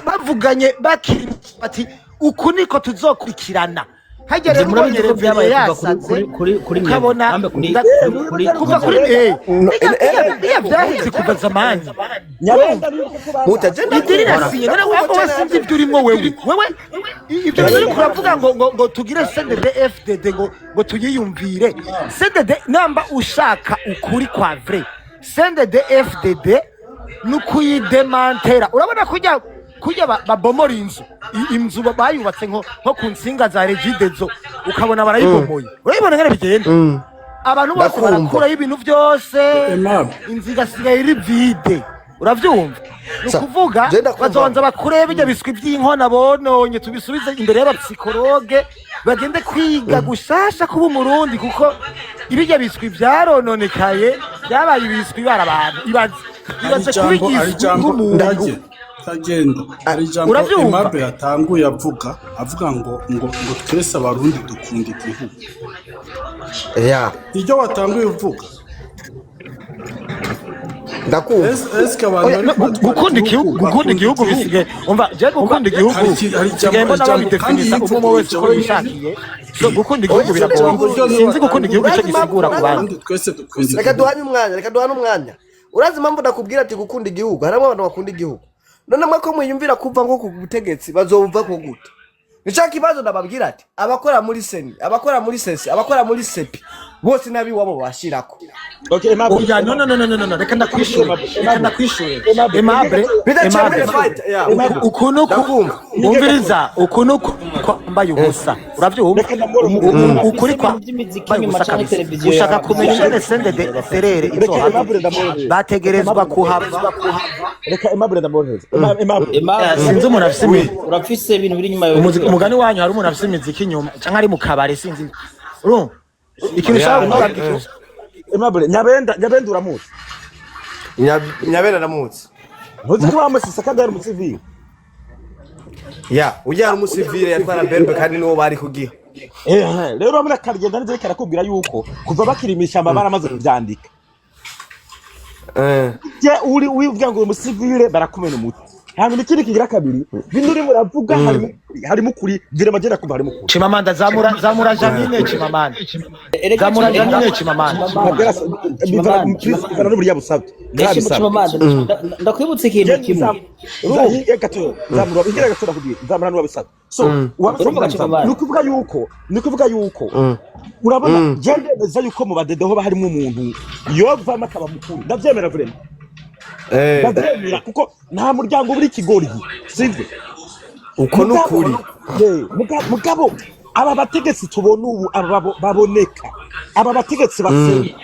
Speaker 2: bavuganye bati uku niko tuzokurikirana hagere murabigere byabaye yasaze ukabona kuva kuri byahise kuva zamani
Speaker 3: mutajenda
Speaker 2: idirasiye none wako wasinze ibyo urimo wewe ibyo bari kuravuga ngo tugire CNDD FDD ngo tuyiyumvire CNDD namba ushaka ukuri kwa vrai CNDD FDD nukuyidemantera urabona kujya babomora inzu bayubatse nko ku nsinga za Regidezo ukabona barayibomoye urabibona ngene bigenda abantu bose barakuraho ibintu byose inziga sigaye iri vide uravyumva nukuvuga bazonza bakureba bijya biswi by'inkona bononye tubisubize imbere y'abapsikologe bagende kwiga gushasha kuba umurundi kuko ibijya biswi byarononekaye byabaye ibiswi barabantu ibaze kubigisha umuntu
Speaker 6: tagenda ari jambo Aimable yatanguye avuga ngo twese abarundi dukunda igihugu iryo watanguye uvuga
Speaker 3: ndakumva
Speaker 6: eske abantu
Speaker 2: gukunda igihugu bisige umva je gukunda igihugu sigaye mbona babidefinisa umwe wese uko yishakiye so gukunda igihugu biragoye sinzi gukunda igihugu cyo gisigura ku bantu
Speaker 6: twese dukunda
Speaker 3: reka duhane umwanya urazi impamvu ndakubwira ati gukunda igihugu harimo abantu bakunda igihugu none mwako mwiyumvira kuva ngo ku butegetsi bazumva ko gute nicyo kibazo ndababwira ati abakora muri seni abakora muri sesi abakora muri sepi bose nabi wabo bashirako
Speaker 1: okay
Speaker 2: no reka ndakwishura Aimable ukuntu umviriza ukuntu kwambaye ubusa uravyumva ukuri kwa ushaka kumenya ingene CNDD FDD izohava bategerezwa kuhava
Speaker 1: reka Aimable ndamureza
Speaker 2: sinzi umuntu afise
Speaker 5: urafise ibintu biri nyuma
Speaker 2: umugani wanyu hari umuntu afise imiziki inyuma canke ari mu kabare sinzi urumva ikintu cyabo
Speaker 1: Aimable nyabenda uramutse
Speaker 3: nyabenda ndamutse
Speaker 1: ntuzi ko bamusisa kandi ari umusivile
Speaker 3: ujya ari umusivile yatwara berbe kandi niwo bari kugiha
Speaker 1: rero amuna karigenda neze karakubwira yuko kuva bakirimisha amabara amaze kubyandika je uri wivuga ngo umusivile barakumena umuti hangu nikindi kigira kabiri binduri muravuga harimo kuri dire magera kuva harimo kuri
Speaker 2: Chimamanda zamura Janine Chimamanda zamura Janine Chimamanda
Speaker 1: bizana n'uburiya busabye
Speaker 5: ndakwibutse ikintu kimwe
Speaker 1: uruhinge gato zamura ingira gato nakubwiye zamura n'ubusabye so nukuvuga yuko urabona gende neza yuko mu badede ho harimo umuntu yova makaba mukuru ndavyemera vrema ndavyemera kuko nta muryango buri kigori sivyo
Speaker 3: uko nukuri
Speaker 1: mugabo aba bategetsi tubona ubu baboneka aba bategetsi basenga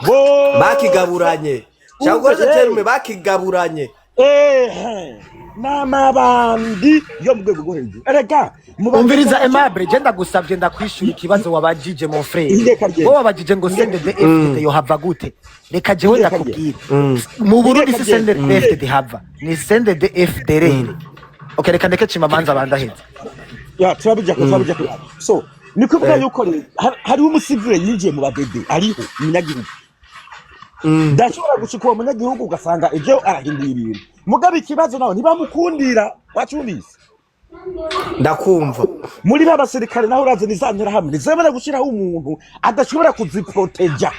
Speaker 1: bo
Speaker 3: bakigaburanye cyangwa se terume bakigaburanye
Speaker 1: n'amabandi yo mu rwego rwo hejuru erega
Speaker 2: umviriza Aimable je ndagusabye ndakwishura ikibazo wabajije mon frère bo wabajije ngo CNDD FDD yo hava gute reka jewe ndakubwira mu Burundi si CNDD FDD hava ni CNDD FDD okay reka ndeke Chimamanda bandaheze
Speaker 1: turabijya so niko bwa yuko hari umusivile yinjiye mu badede ariho umunyagihugu ndashobora gushika uwo munyagihugu ugasanga ibyo arahinduye ibintu mugabe ikibazo nawe ntibamukundira wacumvise
Speaker 3: ndakumva
Speaker 1: muri babasirikare naho uraze nizantera hamwe nizemera gushiraho umuntu adashobora kuziproteja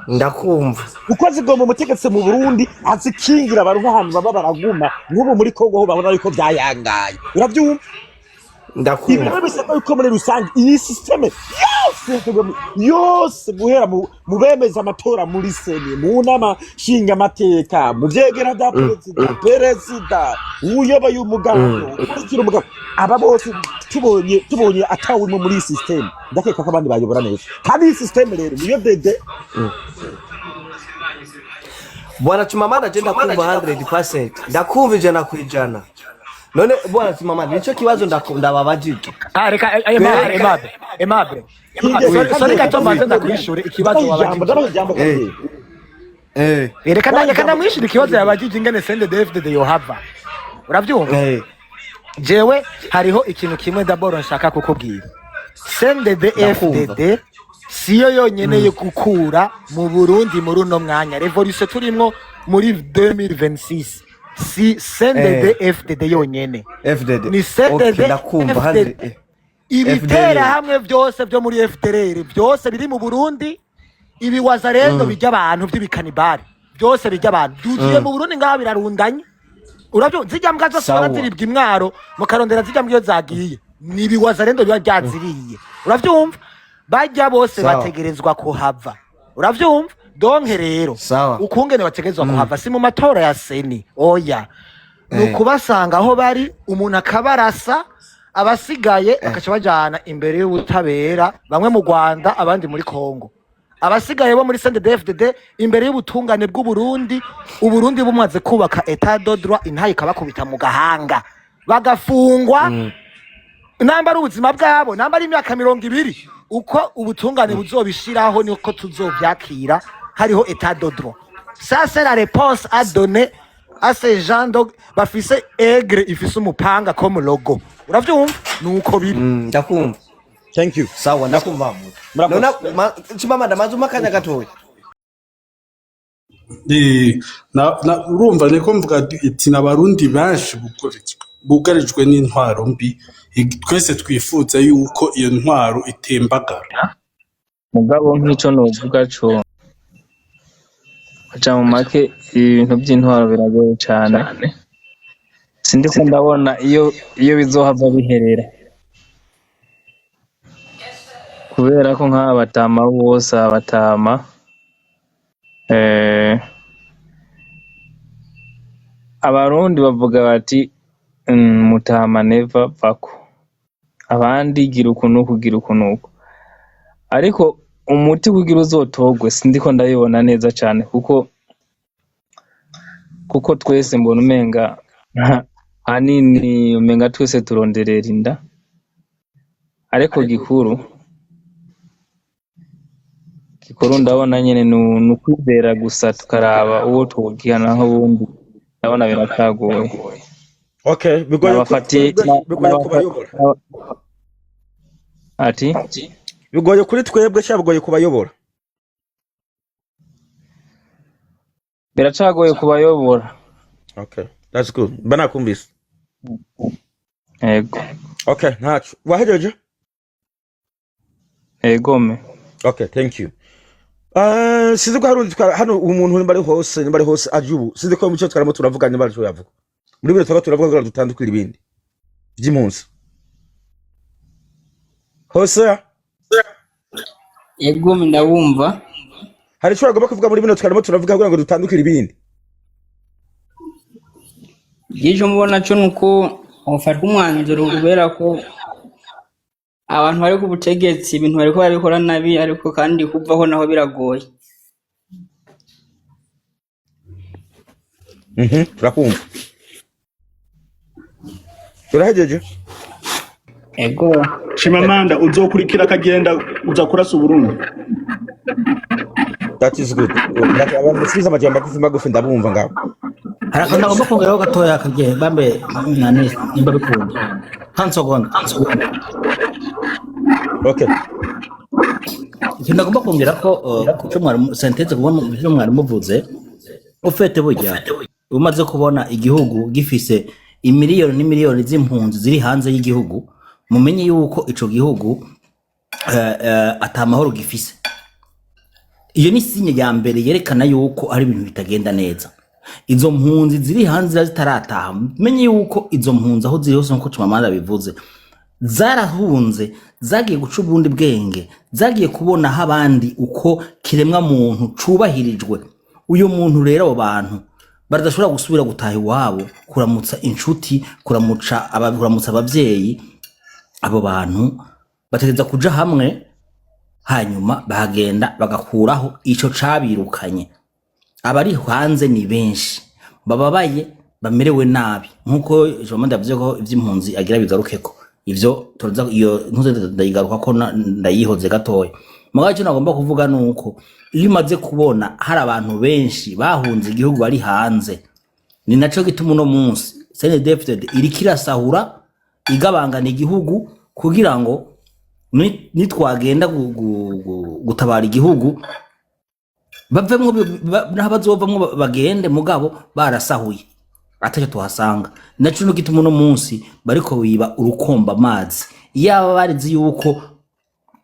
Speaker 3: ndakumva
Speaker 1: uko zigomba umutegetsi mu Burundi azikingira abantu ahantu baba baraguma nk'ubu muri Kongo ho babona yuko byayangaye urabyumva
Speaker 3: ndakumva
Speaker 1: ibintu bisaba yuko muri rusange iyi systeme yose guhera mu bemeza amatora muri seni mu nama nshinga amateka mu vyegera bya perezida uyoboye umugabo ukurikira umugabo aba bose tubonye atawurimo muri systeme ndakeka ko abandi bayobora neza kandi iyi systeme rero niyo dede
Speaker 3: bwana Chimamanda je ndakumva 100%, ndakumva ijana kwijana. None bwana Chimamanda nico kibazo ndababajije.
Speaker 2: Reka Aimable sorry gato maze ndakwishura ikibazo wabajije. Reka nanjye kana mwishura ikibazo yabajije ingene CNDD-FDD yohava. Uravyumva? Jewe hariho ikintu kimwe d'abord nshaka kukubwira. CNDD-FDD siyo yonyene yo gukura mu Burundi muri uno mwanya revolution turimwo muri 2026 si CNDD-FDD yonyene ni CNDD-FDD ibitera hamwe byose byo muri FDLR byose biri mu Burundi ibi wazarendo bijya abantu by'ibikanibari byose bijya abantu dugiye mu Burundi ngaho birarundanye uravyo zijya mbwa zose baratiribwa imwaro mu karondera zijya mbyo zagiye nibi wazarendo biba byaziriye uravyumva bajya bose bategerezwa kuhava uravyumva donke rero ukungene bategerezwa kuhava si mu matora ya seni oya nukubasanga aho bari umuntu akabarasa abasigaye akaca bajana imbere y'ubutabera bamwe mu Rwanda abandi muri Kongo abasigaye bo muri CNDD-FDD imbere y'ubutungane bw'u Burundi uburundi bumaze kubaka etat de droit intayi kabakubita mu gahanga bagafungwa namba ari ubuzima bwabo namba ari imyaka 200 uko ubutungane buzobishiraho niko tuzovyakira hariho etat de droit. Ça c'est la réponse à donner à ces gens donc bafise aigre ifise umupanga comme logo. Uravyumva nuko biri.
Speaker 3: Ndakumva.
Speaker 1: Thank you.
Speaker 3: Sawa ndakumva. Nona Chimamanda mazuma kanya gatoya.
Speaker 6: Urumva niko mvuga iti n'abarundi benshi bugarijwe n'intwaro mbi twese twifuza yuko iyo ntwaro itembagara
Speaker 7: mugabo nk'ico novuga co aca mu make ibintu by'intwaro biragoye cyane sindi ko ndabona iyo bizohava biherera kubera ko nk'abatama bose abatama abarundi bavuga bati mutama neva vako abandi gira ukuntu ariko umuti kugira uzotogwe sindiko ndabibona neza cyane kuko twese mbona umenga hanini umenga twese turonderera inda ariko gikuru ndabona nyene nukwizera gusa tukaraba uwo twogihanaho ubundi ndabona biratagoye.
Speaker 1: Okay, bigoye kubayobora.
Speaker 7: Ati?
Speaker 1: Bigoye kuri twebwe cyabgoye kubayobora.
Speaker 7: Biracagoye kubayobora.
Speaker 1: Okay, that's good. Bana kumbisa.
Speaker 7: Ego.
Speaker 1: Okay, ntacu. Wahejeje?
Speaker 7: Egome.
Speaker 1: Okay, thank you. Sizi ko harundi hano umuntu nimbari hose ajubu. Sizi ko mucyo twaramo turavuganye nimbari cyo yavuga. Muri biro turavuga ngo dutandukira ibindi by'impunzi hose
Speaker 8: yego ndabumva
Speaker 1: hari cyo bagomba kuvuga muri bino twarimo turavuga ngo dutandukira ibindi
Speaker 8: yejo mubona cyo nuko ofata umwanzuro kubera ko abantu bari ku butegetsi ibintu bari ko barikora nabi ariko kandi kuvaho naho biragoye
Speaker 1: turakumva turahejeje
Speaker 8: ego
Speaker 9: Chimamanda uzokurikira akagenda uzakurasa Burundi.
Speaker 1: That is good. Abantu siza majamba magufi ndabumva ngabo.
Speaker 5: Harakanda ngomba kongeraho gatoya akagiye bambe nani nimba bikunda. Hansogonda.
Speaker 1: Okay.
Speaker 5: Ndagomba kongera ko cyo mwari sentence kubona ibyo mwari muvuze ufete burya umaze kubona igihugu gifise imiliyoni n'imiliyoni z'impunzi ziri hanze y'igihugu mumenye yuko ico gihugu atamahoro gifise. Iyo ni sinye ya mbere yerekana yuko ari ibintu bitagenda neza. Izo mpunzi ziri hanze zitarataha menye yuko izo mpunzi aho ziri hose nko Chimamanda bivuze zarahunze zagiye guca ubundi bwenge zagiye kubona aho abandi uko kiremwa muntu cubahirijwe. Uyu muntu rero abo bantu badashobora gusubira gutaha iwabo kuramutsa inshuti kuramutsa abavyeyi, abo bantu bategeza kuja hamwe hanyuma bahagenda bagakuraho ico cabirukanye. Abari hanze ni benshi bababaye bamerewe nabi nkuko Jean ndavuze ko ivy'impunzi agira bigarukeko ivyo tuza iyo ntuze ndayigaruka ko ndayihoze gatoya. Mugabo cyo nagomba kuvuga nuko iyo umaze kubona hari abantu benshi bahunze igihugu bari hanze, ni naco gituma uno munsi CNDD-FDD irikirasahura igabangana igihugu kugira ngo nitwagenda gutabara igihugu bavemwo n'abazovamwo bagende mugabo barasahuye atacyo tuhasanga. Naco no gituma uno munsi bariko biba urukomba amazi. Yaba barizi yuko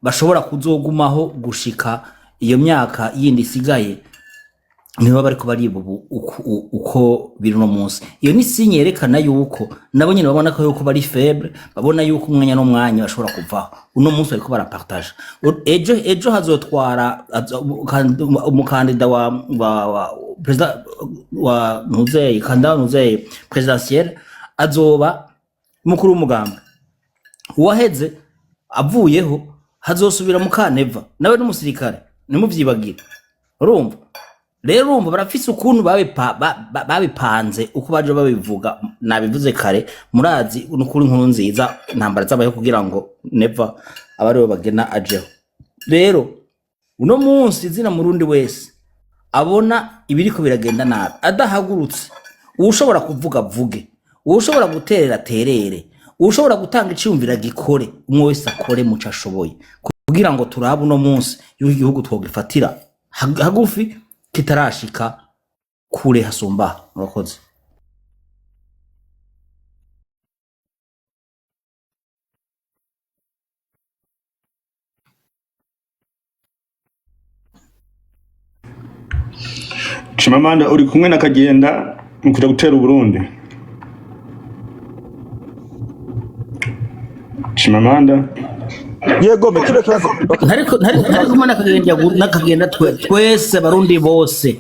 Speaker 5: bashobora kuzogumaho gushika iyo myaka yindi isigaye, niba bariko bariba uko biri no munsi. Iyo ni sinye yerekana yuko nabo nyine babona ko yuko bari faible, babona yuko umwanya no mwanya bashobora kuvaho. Uno munsi bariko barapartage. Ejo hazotwara umukandida wa president wa Nuzeye kanda Nuzeye presidentiel azoba mukuru w'umugamba. Uwaheze avuyeho hazosubira mukaneva nawe n'umusirikare nimuvyibagira. Urumva rero urumva barafise ukuntu babipanze uko baje babivuga. Nabivuze kare murazi n'ukuri nkuru nziza ntambara zabaye kugira ngo neva abari bagena ajeho. Rero uno munsi zina murundi wese abona ibiriko biragenda nabi adahagurutse, ushobora kuvuga vuge, ushobora guterera terere, ushobora gutanga iciyumvira gikore, umwe wese akore muco ashoboye kugira ngo turabe uno munsi y'igihugu twogifatira hagufi kitarashika kure hasumba. Murakoze.
Speaker 9: Chimamanda uri kumwe na Kagenda mu kuja gutera Burundi. Chimamanda
Speaker 1: yego mekire kibazo
Speaker 5: Ntariko kumwe nakagenda twese barundi bose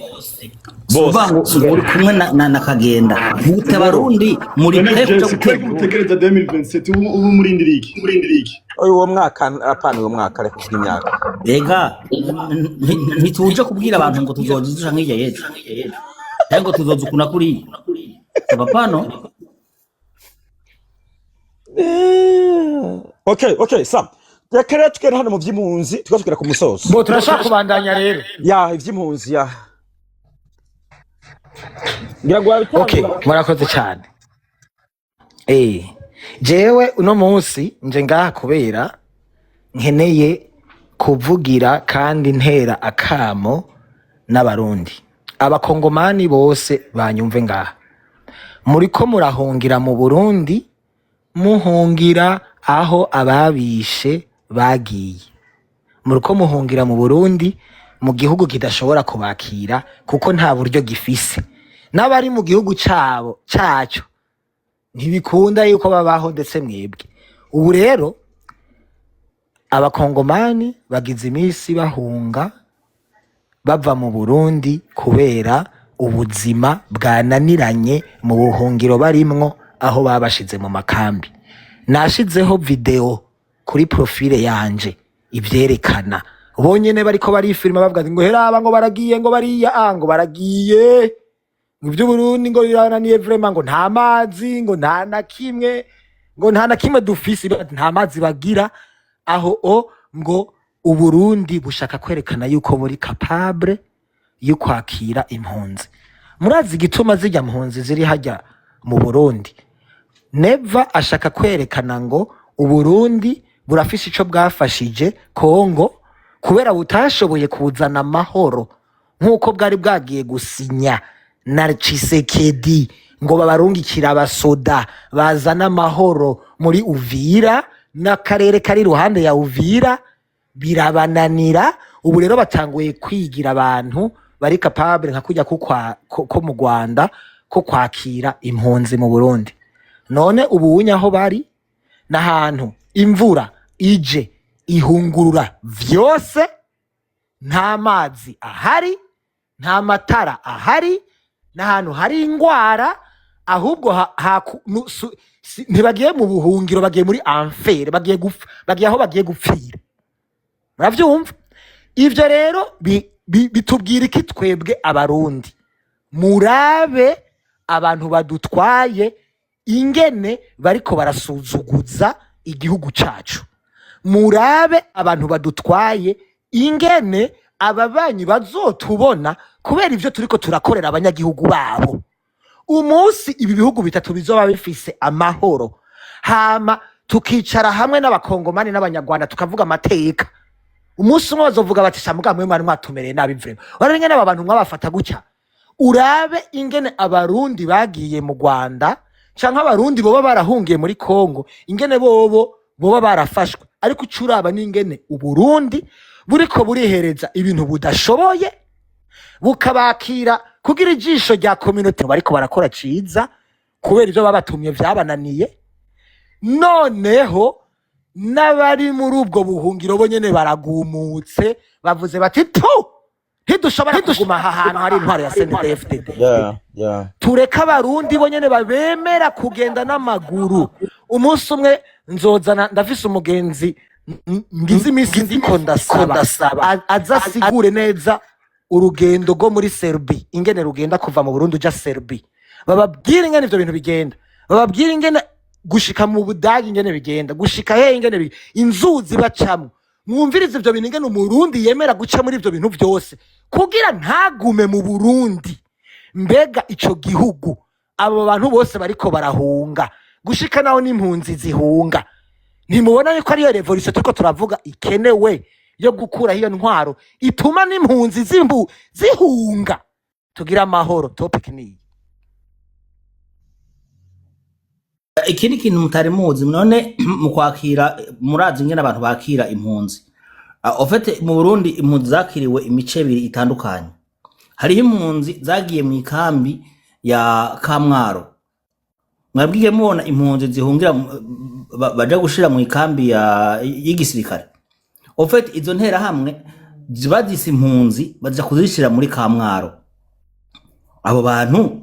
Speaker 5: uri kumwe na Kagenda gute barundi muri
Speaker 9: gutegereza 2027 ubu murindira iki
Speaker 1: uwo mwaka apana uwo mwaka ariko imyaka
Speaker 5: ega ntituje kubwira abantu ngo tuzoza nk'ijya yejo ngo tuzoza kuna kuri abapano.
Speaker 1: Okay Sam yakare tukera hano mu vy'impunzi tukazukira ku musozo
Speaker 2: bo turashaka kubandanya rero
Speaker 1: ya ivy'impunzi ya ngira
Speaker 2: okay murakoze cyane. Jewe uno munsi nje ngaha kubera nkeneye kuvugira kandi ntera akamo n'abarundi abakongomani bose banyumve ngaha. Muriko murahungira mu Burundi muhungira aho ababishe bagiye. Muriko muhungira mu Burundi mu gihugu kidashobora kubakira kuko nta buryo gifise. N'abari mu gihugu cyacu ntibikunda yuko babaho ndetse mwebwe. Ubu rero abakongomani bagize imisi bahunga bava mu Burundi kubera ubuzima bwananiranye mu buhungiro barimwo aho babashize mu makambi. Nashizeho video kuri profile yanje ivyerekana bonyene bariko barifilma bavuga ngo heraba ngo baragiye ngo bariya ngo baragiye Ibyo Burundi ngo birananiye vraiment ngo nta mazi ngo nta na kimwe dufise nta mazi bagira aho ngo Uburundi bushaka kwerekana yuko buri capable yo kwakira impunzi. Murazi gituma zijya mpunzi ziri hajya mu Burundi. Never ashaka kwerekana ngo Uburundi burafise ico bwafashije Kongo kubera butashoboye kuzana amahoro nkuko bwari bwagiye gusinya na Tshisekedi ngo babarungikira abasoda bazana amahoro muri Uvira n'akarere kari ruhande ya Uvira birabananira. Ubu rero batanguye kwigira abantu bari capable nka kujya ko mu Rwanda ko kwakira impunzi mu Burundi. None ubu unyaho bari n'ahantu imvura ije ihungurura vyose, nta mazi ahari, nta matara ahari, n'ahantu hari ingwara, ahubwo ntibagiye mu buhungiro, bagiye muri enfer, bagiye aho bagiye gupfira. Muravyumva? Ivyo rero bitubwira iki twebwe abarundi? Murabe abantu badutwaye ingene bariko barasuzuguza igihugu cacu. Murabe abantu badutwaye ingene ababanyi bazotubona kubera ivyo turiko turakorera abanyagihugu babo. Umunsi ibi bihugu bitatu bizoba bifise amahoro, hama tukicara hamwe n'abakongomani n'abanyarwanda tukavuga amateka, umunsi umwe bazovuga bati shamuga mwe mwari mwatumereye nabi vrema. Wari ingene aba bantu mwabafata gutya. Urabe ingene abarundi bagiye mu Rwanda canke abarundi boba barahungiye muri Kongo, ingene boba barafashwe. Ariko ucuraba n'ingene Uburundi buriko burihereza ibintu budashoboye, bukabakira kugira ijisho rya community bariko barakora ciza kubera ivyo babatumye vyabananiye. Noneho n'abari muri ubwo buhungiro bo nyene baragumutse, bavuze bati ntidushobora kuguma aha hantu hari intwaro ya CNDD-FDD. Tureka abarundi bo nyene babemera kugenda n'amaguru. Umunsi umwe nzozana, ndafise umugenzi ngize imisi ndiko ndasaba azasigure neza urugendo rwo muri Serbia ingene rugenda kuva mu Burundi uja Serbia. Bababwira ingene ivyo bintu bigenda, bababwira ingene gushika mu Budagi ingene bigenda, gushika he ingene inzuzi bacamwe. Mwumvirize ivyo bintu ingene umurundi yemera guca muri ivyo bintu vyose kugira ntagume mu Burundi. Mbega ico gihugu abo bantu bose bariko barahunga, gushika naho n'impunzi zihunga, ntimubona yuko ariyo revolution turiko turavuga ikenewe yo gukura hiyo ntwaro ituma n'impunzi zihunga, tugira amahoro. Topic ni
Speaker 5: ikindi kintu mutari muzi none mu kwakira, murazi ingene abantu bakira impunzi. Ofete mu Burundi impunzi zakiriwe imice ibiri itandukanye. Hariho impunzi zagiye mu ikambi ya Kamwaro, mwabwiye mubona impunzi zihungira baja gushira mu ikambi y'igisirikare. Ofete izo ntera hamwe zibadise impunzi baza kuzishira muri Kamwaro. Abo bantu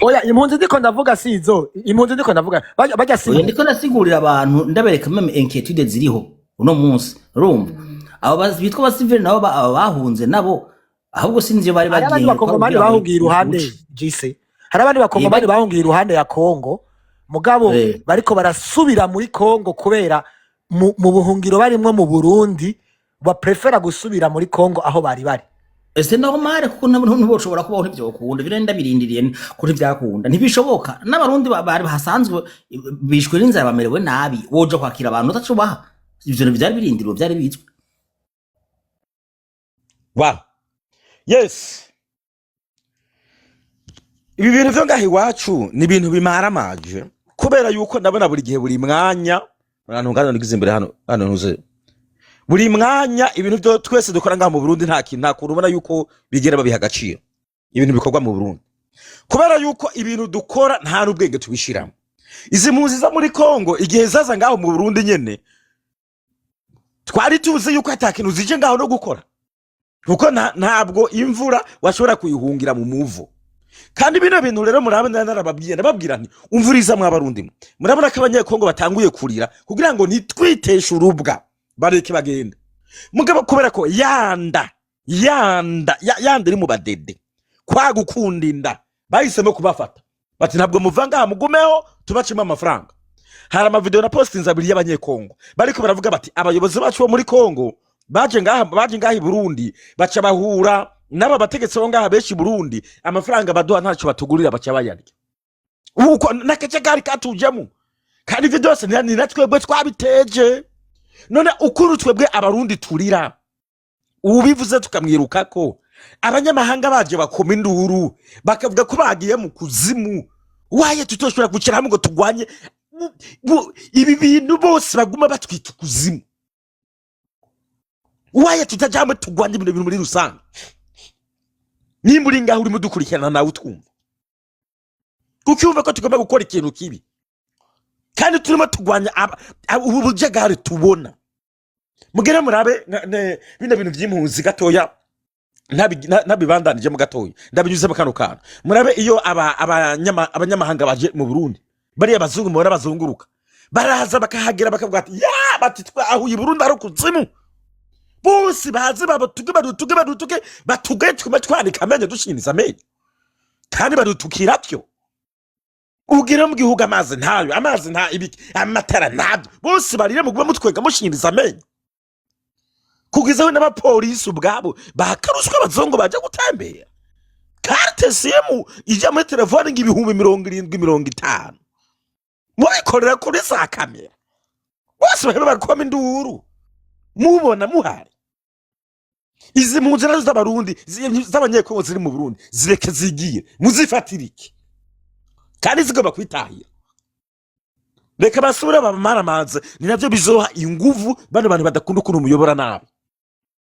Speaker 2: oya impunzi ndiko ndavuga sizo, impunzi ndiko ndavuga bajya
Speaker 5: oya ndiko nasigurira abantu ndabereka meme inquiétude ziriho uno munsi. Urumva abo bitwa basivile nabo bahunze nabo, ahubwo sinzi bari bagiye. Hari abandi bakongomani bahungiye iruhande GC, hari abandi bakongomani bahungiye iruhande ya Kongo, mugabo bariko barasubira muri Kongo kubera mu buhungiro barimwo mu Burundi baprefera gusubira muri Kongo aho bari bari. Ese normal kuko ntiboshobora kubaho ivyo bakunda birenda birindiriye kuri vyakunda ntibishoboka. N'abarundi bari bahasanzwe bishwe n'inzara bamerewe nabi, woje kwakira abantu utacubaha ivyo byari birindiriwe byari bizwe.
Speaker 1: Wow. Yes. Ibi bintu vyo ngahi wacu ni ibintu bimaramaje kubera yuko ndabona buri gihe buri mwanya abantu ngano ndigize imbere hano ntuze buri mwanya ibintu byo twese dukora ngaha mu Burundi nta kurubona yuko bigera babiha agaciro ibintu bikorwa mu Burundi kubera yuko ibintu dukora nta n'ubwenge tubishiramo. Izi mpunzi za muri Kongo igihe zaza ngaho mu Burundi nyene twari tuzi yuko atakintu zije ngaho no gukora kuko ntabwo imvura washobora kuyihungira mu muvo. Kandi bino bintu rero murabona narababwira nti umvuriza mwabarundi murabona ko abanyekongo batanguye kurira kugira ngo nitwiteshe urubwa bareke bagenda. Mugabo kubera ko yanda iri mu badede kwa gukunda inda bahisemo kubafata bati ntabwo muvanga mugumeho tubacima amafaranga. Hari amavideo na postinze abiri y'abanyekongo bariko baravuga bati abayobozi bacu bo muri Kongo baje ngaha i Burundi baca bahura naba bategetse bo ngaha beshi Burundi amafaranga baduha ntaco batugurira baca bayarya. Uko nakace gari katujemo kandi ivyo byose ni natwebwe twabiteje. None ukuru twebwe abarundi turira ubivuze tukamwirukako abanyamahanga baje bakoma induru bakavuga ko bagiye mu kuzimu. Waye tutoshobora gukira hamwe ngo tugwanye ibi bintu bose baguma batwita kuzimu. Waye tutajamwe tugwanye ibintu muri rusange. Nimburi ngaho uri mudukurikirana nawe utwumva kuko uva ko tugomba gukora ikintu kibi kandi turimo tugwanya ubu bujagari tubona. Mugere murabe bino bintu by'impunzi gatoya nabibandanije mu gatoya ndabinyuze mu kano kana. Murabe iyo abanyamahanga baje mu Burundi bari abazungu mubona bazunguruka baraza bakahagera bakavuga ati ya bati twahuye Burundi ari kuzimu bose bazi badutuge batuge twanika amenyo dushiniza amenyo kandi badutukira byo. Ubwira mu gihugu amazi nta ibiki amatara ntabyo bose barire mu mutwega mushiniza amenyo kugizaho n'abapolisi ubwabo bakaruswa abazungu baje gutembera. Carte SIM ijya muri telefone ng'ibihumbi 70-50 mubikorera kuri za kamera bose bahebe bakoma induru mubona muhari. Izi mpunzi nazo z'abarundi z'abanyekongo ziri mu Burundi zireke zigiye muzifatirike kandi zigomba kwitahira. Reka basubira bamaramaze ni navyo bizoha inguvu bano bantu badakunda ukuntu muyobora nabi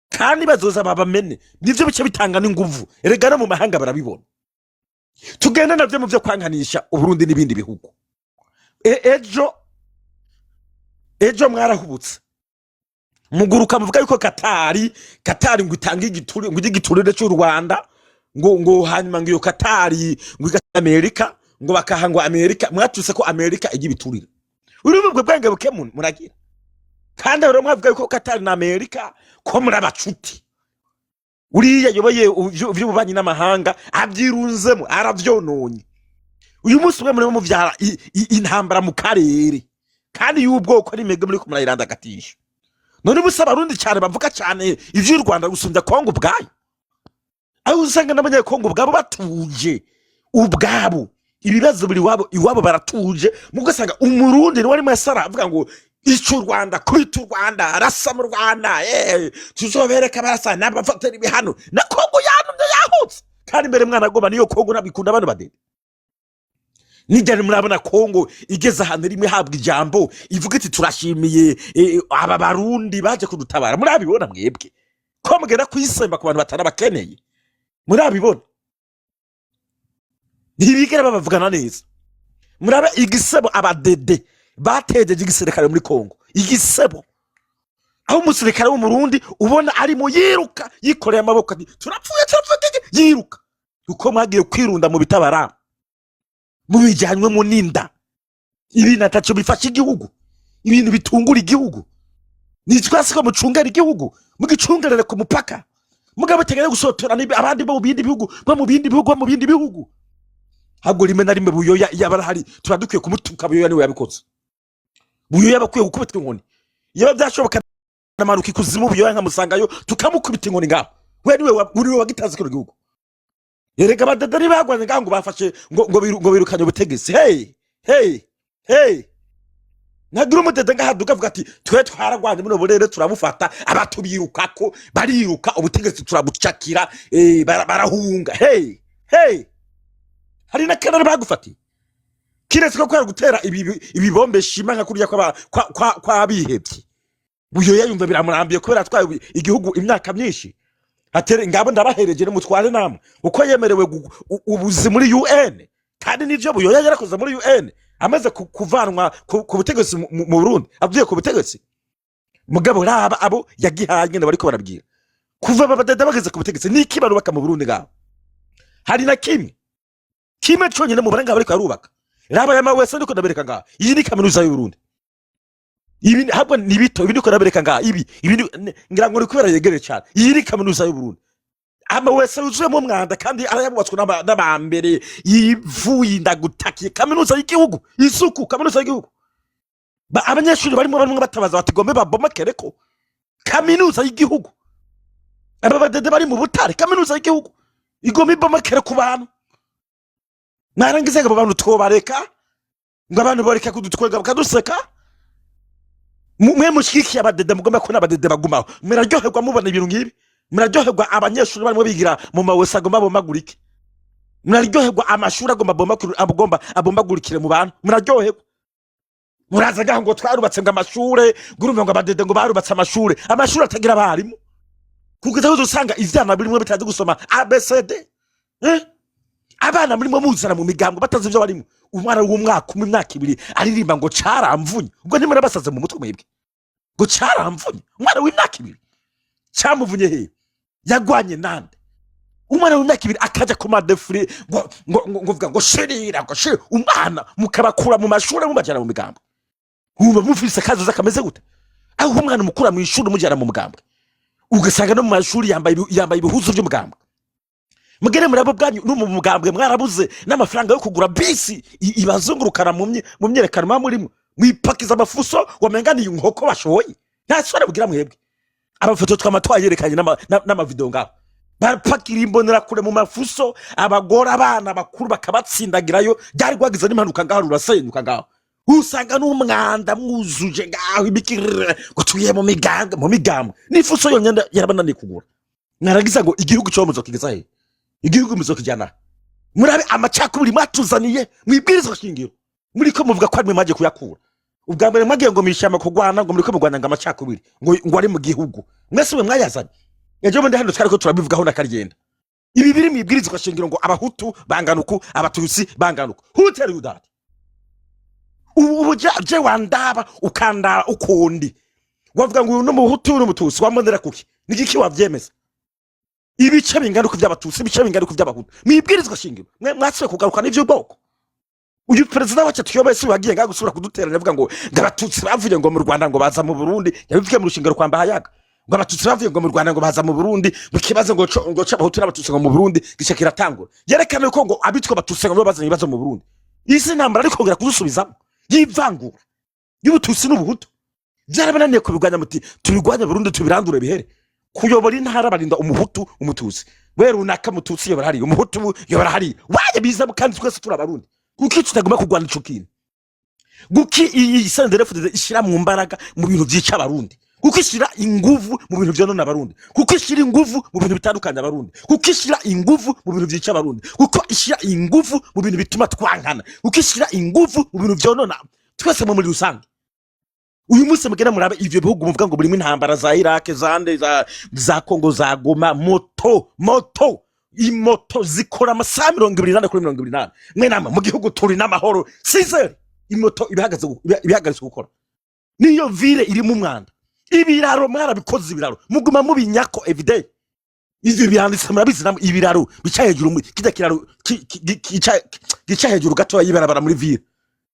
Speaker 1: kandi bazoza babamene nivyo bice bitanga n'inguvu. Erega no mu mahanga barabibona. Tugenda navyo mu byo kwanganisha Uburundi n'ibindi bihugu. Ejo mwarahubutse muguruka muvuga yuko Katari ngo itange igiturire cy'u Rwanda ngo hanyuma ngo iyo Katari ngo Amerika ngo bakahangwa Amerika mwatuse ko Amerika igibiturire. Urubwo bwange buke muragira kandi rero mwavuga yuko Katari na Amerika ko muri abacuti. Uriya yoboye vy'ububanyi n'amahanga abyirunzemo aravyononye. Uyu munsi umwe muri mu vyara intambara mu karere kandi y'ubwoko ari mege muri ko murayiranda gatisha. None busa abarundi cyane bavuga cyane ivy'u Rwanda gusumbya Kongo bwayo. Aho usanga n'abanyekongo ubwabo batuje ubwabo ibibazo biri iwabo baratuje mugasanga umurundi wari masara avuga ngo icu Rwanda kwita Rwanda arasa mu Rwanda tuzobereka barasa n'abafatira ibihano na Kongo yanumye yahutse kandi mbere mwana goba niyo Kongo nabikunda abantu badede. Nijyane murabona Kongo igeze ahantu rimwe habwa ijambo ivuga iti turashimiye aba barundi baje kudutabara. Murabibona mwebwe ko mugenda kwisemba ku bantu batarabakeneye murabibona ntibigera babavugana neza. Murabe igisebo abadede batejeje igisirikare muri Kongo igisebo aho umusirikare wo mu Burundi ubona ari mu yiruka yikoreye amaboko ati turapfuye yiruka uko mwagiye kwirunda mu bitabara mubijanywe mu ninda. Ibintu ataco bifasha igihugu ibintu bitungura igihugu nitwase ko mucungera igihugu mugicungerere ku mupaka mugabo teganya gusotora abandi bo mu bindi bihugu habwo rimwe na rimwe buyoya yabara hari turadukwiye kumutuka buyoya niwe yabikotse. Buyoya bakwiye gukubita inkoni yaba byashoboka namaruka ikuzimu buyoya nkamusangayo tukamukubita inkoni ngaho we niwe wagitaze ko igihugu. Yerega badadari bagwanye ngo bafashe ngo birukanye ubutegetsi. Hey nagira umudede ngahaduka avuga ati twe twaragwanye muno burere turabufata abatubirukako bariruka ubutegetsi turabucakira barahunga. Hey hari na kanara bagufati kiretse ko kwara gutera ibibombe shima nka kurya kwa bihebye. Buyoya yumva biramurambiye kubera twaye igihugu imyaka myinshi atere ngabo ndabahereje mutware namwe uko yemerewe ubuzi muri UN kandi nivyo Buyoya yarakoze muri UN amaze kuvanwa ku butegetsi mu Burundi avuye ku butegetsi. Mugabo raba abo yagihanye bariko barabwira kuva babadada bageze ku butegetsi niki barubaka mu Burundi ngabo hari na kimwe cyonyine mu baranga bariko arubaka raba yama wese ndiko ndabereka nga iyi ni kaminuza y'u Burundi. Ibi habwo ni bito ibi ndiko ndabereka nga ibi ngira ngo kubera yegere cyane iyi ni kaminuza y'u Burundi. Ama wese uzuye mu mwanda kandi arayabubatswe n'abambere yivuye ndagutakiye kaminuza y'igihugu isuku kaminuza y'igihugu. Abanyeshuri barimo bamwe batabaza bati gombe babomekere ko kaminuza y'igihugu. Aba badede bari mu butare kaminuza y'igihugu igombe bomekere ku bantu. Narangize ngo abantu twobareka ngo abantu boreka kudutwega bakaduseka. Mwe mushyikiye abadede mugomba ko n'abadede bagumaho muraryoherwa mubona ibintu ngibi. Muraryoherwa abanyeshuri barimo bigira mu mawese agomba bomagurike. Muraryoherwa amashuri agomba abombagurikire mu bantu. Muraryoherwa murazaga ngo twarubatse ngo amashure gurumva ngo abadede ngo barubatse amashuri atagira abarimu kuko usanga ivyana birimo bitazi gusoma ABCD abana murimo muzana mu migambo batazi ibyo barimo umwana w'umwaka umwe imyaka ibiri aririmba ngo caramvunye ubwo ntimura basaze mu mutwe mwebwe ngo caramvunye umwana w'imyaka ibiri cyamuvunye he yagwanye nande umwana w'imyaka ibiri akaja ku madefuri ngo shirira ngo shirira umwana mukabakura mu mashuri mubajyana mu migambo ubu mufise kazoza kameze gute aho umwana mukura mu ishuri mujyana mu mugambo ugasanga no mu mashuri yambaye ibihuzo by'umugambo mugere murabo bwanyu no mu mugambwe mwarabuze n'amafaranga yo kugura bisi ibazungurukana mu myerekano murimo mwipakiza amafuso wamenganiye inkoko bashoye nta sore bugira mwebwe abafoto twamatwaye yerekanye n'amavideo ngabo barapakira imbonera kure mu mafuso abagora abana bakuru bakabatsindagirayo byari gwagize n'impanuka ngaho rurasenyuka ngaho usanga n'umwanda mwuzuje ngaho ibikirire ngo tuye mu migambo n'ifuso yonyine yarabananiye kugura naragiza ngo igihugu cyo muzokigeza he igihugu muzokijana murabe amacakubiri matuzaniye mwibwirizwa shingiro muri ko muvuga ko ari maje kuyakura ubwa mbere mwagiye ngo mishama kugwana ngo muri ko mugwana ngo amacakubiri ngo ari mu gihugu mwese we mwayazanye ejo bundi hano twariko turabivugaho nakarigenda ibi biri mwibwirizwa shingiro ngo abahutu banganuku abatutsi banganuku who tell you that ubu je wandaba ukanda ukundi wavuga ngo no muhutu no mututsi wamondera kuki nigiki wavyemeza ibice binganuka by'abatutsi ibice binganuka by'abahutu mwibwirizwa shingiro mwatse kugaruka n'ivyo bwoko uyu president wacu tuyobese wagiye nga gusura kuduteranya avuga ngo abatutsi bavuye ngo mu Rwanda ngo baza mu Burundi yabivuye mu rushingiro kwa Mbahayaga ngo abatutsi bavuye ngo mu Rwanda ngo baza mu Burundi mu kibazo ngo c'abahutu n'abatutsi ngo mu Burundi gice kiratangura yerekana ko ngo abitwa abatutsi ngo bazanye ibibazo mu Burundi isi ntambara ariko ngera kuzusubizamo yivangura y'ubututsi n'ubuhutu byarabananiye kubigwanya muti tubigwanya Burundi tubirandure bihere kuyobora intara barinda umuhutu umututsi we runaka mututsi yobora hari umuhutu yobora hari waje biza kandi twese turabarundi kuki tutagomba kugwana icukine guki iyi sanderefude ishira mu mbaraga mu bintu byica abarundi kuko ishira inguvu mu bintu byonona abarundi kuko ishira inguvu mu bintu bitandukanye abarundi kuko ishira inguvu mu bintu byica abarundi kuko ishira inguvu mu bintu bituma twankana kuko ishira inguvu mu bintu byonona twese mu muri rusange uyu munsi mugera murabe ivyo bihugu muvuga ngo burimo intambara za Iraq zande za Kongo za Goma moto imoto zikora amasaha 28 kuri 28 mwe nama mu gihugu turi n'amahoro sizere imoto ibihagaze gukora niyo vile iri mu mwanda ibiraro mwarabikoze ibiraro muguma mu binyako everyday ivyo byanditse murabizi namwe ibiraro bica hejuru kijya kiraro gica hejuru gato yibarabara muri vile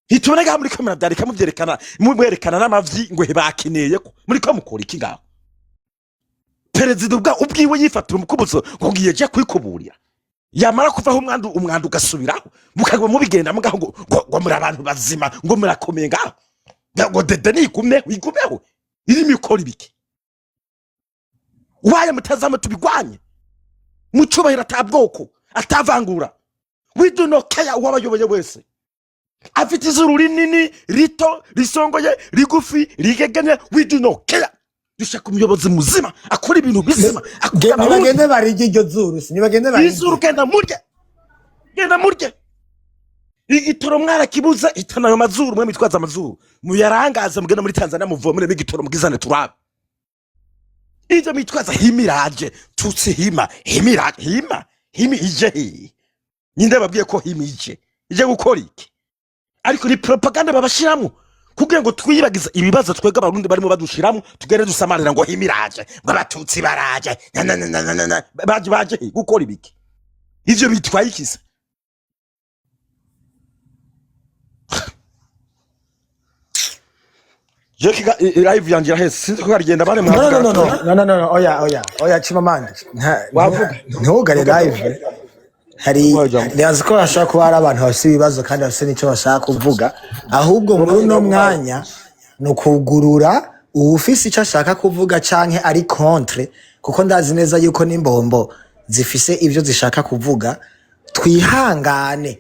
Speaker 1: hituboneka muri kamera byarika muvyerekana mwerekana n'amavyi ngo hebakeneye ko muri ko mukora iki ngaho perezida ubwiwe yifatira umukubuzo ngo ngiye je kwikuburira yamara kuvaho umwandu ugasubiraho mukagwa mubigenda mugaho ngo muri abantu bazima ngo murakomeye ngaho ngo dede igumeho iri mikora ibiki waye mutazama tubigwanye mucubahira atabwoko atavangura we do not care wabayoboye wese afite izuru rinini rito risongoye rigufi rigeganye we do not care dushaka umuyobozi muzima akora ibintu bizima
Speaker 2: nibagende barije iryo zuru nibagende barije
Speaker 1: izuru genda murye igitoro mwarakibuza itana ayo mazuru mwe mitwaza amazuru muyarangaza mugenda muri Tanzania muvomere n'igitoro mugizane turabe ivyo mitwaza himiraje tutsi hima ije ninde babwiye ko himije ije gukora iki ariko ni propaganda babashiramo kugira ngo twiyibagiza ibibazo twega abarundi barimo badushiramo tugere dusamarira ngo himiraje ngo abatutsi baraje baje gukora ibiki ivyo bitwaye ikisa Jeki live yanjye rahese sinzi ko arigenda bane mwavuga
Speaker 2: no oya Chimamanda wavuga ntugare live hari nyazi ko bashaka kuba ari abantu bafite ibibazo kandi bafite n'icyo bashaka kuvuga ahubwo muri no mwanya no kugurura ufise icyo ashaka kuvuga canke ari contre kuko ndazi neza yuko n'imbombo zifise ivyo zishaka kuvuga twihangane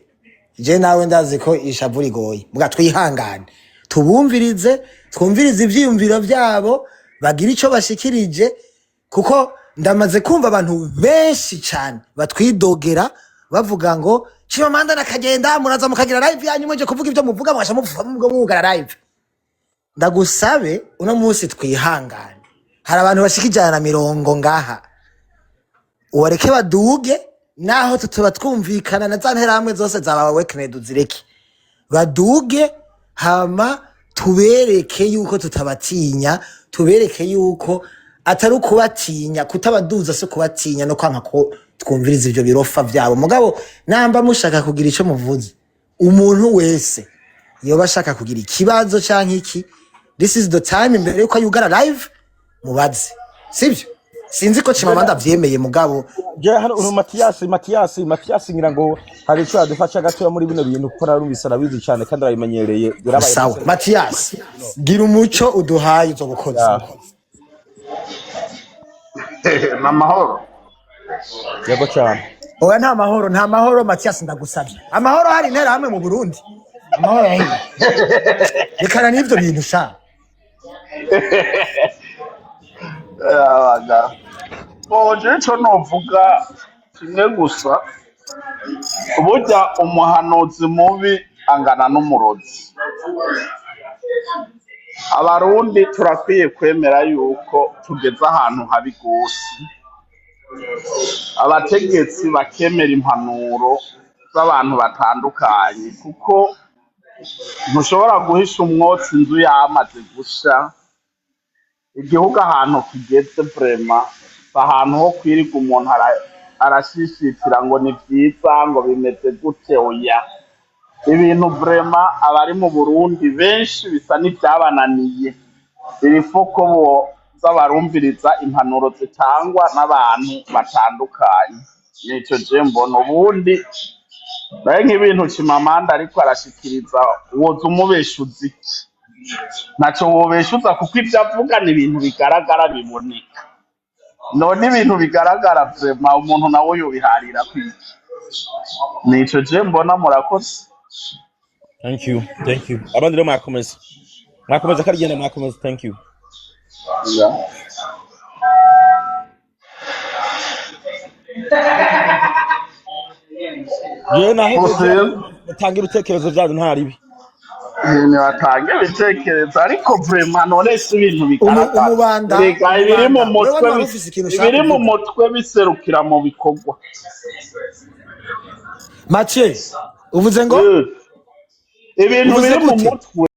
Speaker 2: je nawe ndazi ko ishavu rigoye muga twihangane tubumvirize twumvirize ivyiyumviro vyabo bagira ico bashikirije kuko ndamaze kumva abantu benshi cyane batwidogera bavuga ngo Chimamanda nakagenda muraza mukagira live yanyu mweje kuvuga ivyo muvuga mwasha muvugara live ndagusabe uno munsi twihangane hari abantu bashikijana na mirongo ngaha uwareke baduge naho tutuba twumvikana na za nterahamwe zose zaba wekene duzireke baduge hama tubereke yuko tutabatinya, tubereke yuko atari ukubatinya, kutabaduza se kubatinya no kwanka ko twumviriza ivyo birofa vyabo. Mugabo namba mushaka kugira ico muvuze, umuntu wese yoba ashaka kugira ikibazo canke iki, this is the time imbere yuko yugara live mubaze, sivyo? Sinzi ko Chimamanda avyemeye mugabo
Speaker 1: je hano uru Mathias ngira ngo hari ico adufasha gato muri bino bintu kuko narumvise arabizi cyane kandi arabimenyereye birabaye.
Speaker 2: Sawa Mathias, gira umuco uduhaye zo gukoza.
Speaker 10: Namahoro.
Speaker 1: Yego cyane.
Speaker 2: Oya nta mahoro Mathias ndagusabye. Amahoro hari intera hamwe mu Burundi. Amahoro yahiye. Rekana n'ivyo bintu sha.
Speaker 10: Boje cyo novuga kimwe gusa. Burya umuhanuzi mubi angana n'umurozi. Abarundi turakwiye kwemera yuko tugeze ahantu habi gose. Abategetsi bakemera impanuro z'abantu batandukanye kuko ntushobora guhisha umwotsi inzu yamaze gusha. Igihugu ahantu kigeze vrema ahantu ho kwiriga umuntu arashishitira ngo ni vyiza ngo bimeze gute oya. Ibintu vrema abari mu Burundi benshi bisa n'ivyabananiye. Ibifoko bo z'abarumviriza impanuro zitangwa n'abantu batandukanye. Nico je mbona ubundi naye nk'ibintu Chimamanda ariko arashikiriza woza umubeshuzi naco wobeshuza kuko ivyo avuga ni ibintu bigaragara biboneka. None ibintu bigaragara vrema umuntu nawe yobiharira kwiki. Nico je mbona murakoze.
Speaker 1: Thank you. Abandi rero mwakomeza karigenda mwakomeza. Thank you.
Speaker 10: Yeah.
Speaker 1: Je naho tangira utekerezo byanyu ntaribi.
Speaker 10: Ni batange ibitekerezo ariko vrema none si ibintu bigaragara.
Speaker 2: Umubanda
Speaker 10: biri mu mutwe biserukira mu bikorwa.
Speaker 2: Mathieu uvuze ngo
Speaker 10: ibintu biri mu mutwe